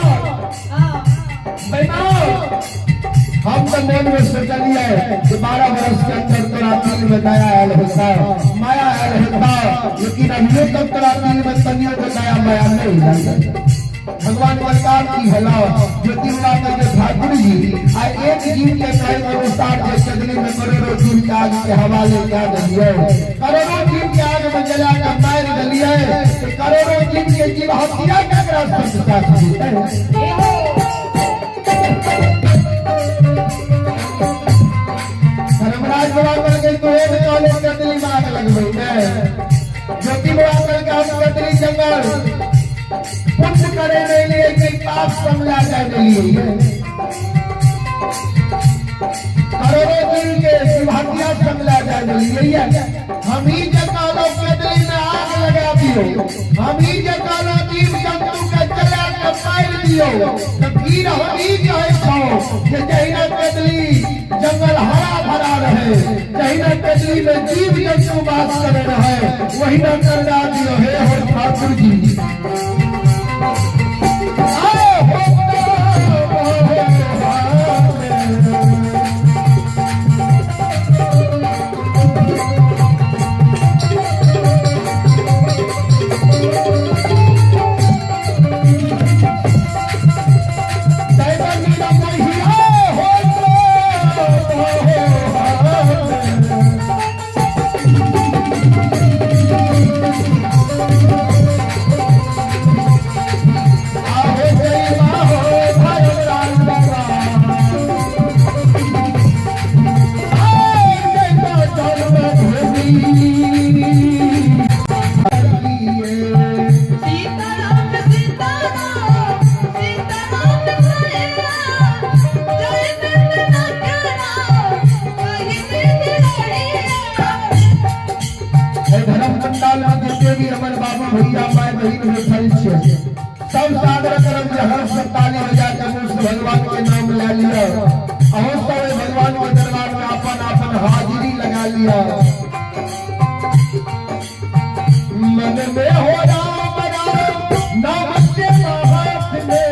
हम तो मन में सोचलिए कि 12 वर्ष के अंदर तोरा दिल में दया आयल होता माया आयल होता लेकिन अभी तक तोरा दिल में तनियो को दया माया नहीं लगा भगवान बलकार की हला ज्योति बाबा के ठाकुर जी आ एक जीव के कहे अनुसार के कदली में करोड़ों जीव के आग के हवाले क्या दिए करोड़ों जीव के आग में जला कर मार दिए करोड़ों जीव के जीव हत्या का रास्ता जीते हैं धर्मराज बाबा करके तो एक काले कदली में आग लगवाई है ज्योति बाबा करके हम कदली जंगल पुण्य करे नहीं लिए कि पाप समझा जाने लिए करोड़ों दिल के शिवहत्या समझा जाने लिए हम ही जकालो कदली में आग लगा दियो हम ही जकालो जीव जंतु का जला के मार दियो तो फिर हम ही कहे छो कि जहिना कदली जंगल हरा भरा रहे जहिना कदली में जीव जंतु वास कर रहे वही न करना दियो हे हो ठाकुर जी सब सागर करम हर सप्ताह बजा के भगवान के नाम ले लिया और सब भगवान के दरबार में अपन अपन हाजिरी लगा लिया मन में हो राम राम नाम के हाथ में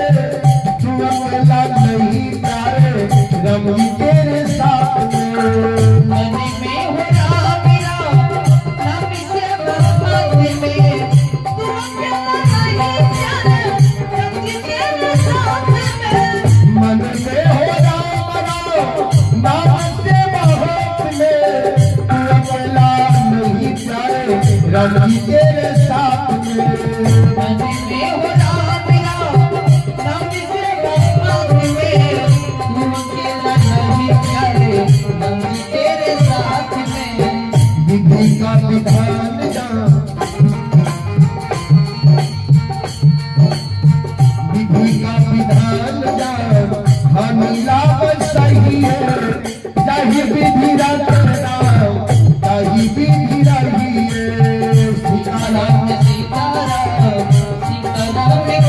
तू अकेला नहीं प्यारे रम तेरे साथ में मन में हो राम राम नाम के हाथ में तू राम जी तेरे साथ में नदी में हो राम राम राम तेरा साथ में तुम अकेला नहीं प्यारे नदी तेरे साथ में विधि का विधान जान विधि का विधान जान हानि लाभ सही है चाहे विधि राम चाहे विधि रही है सीताराम सीताराम सीताराम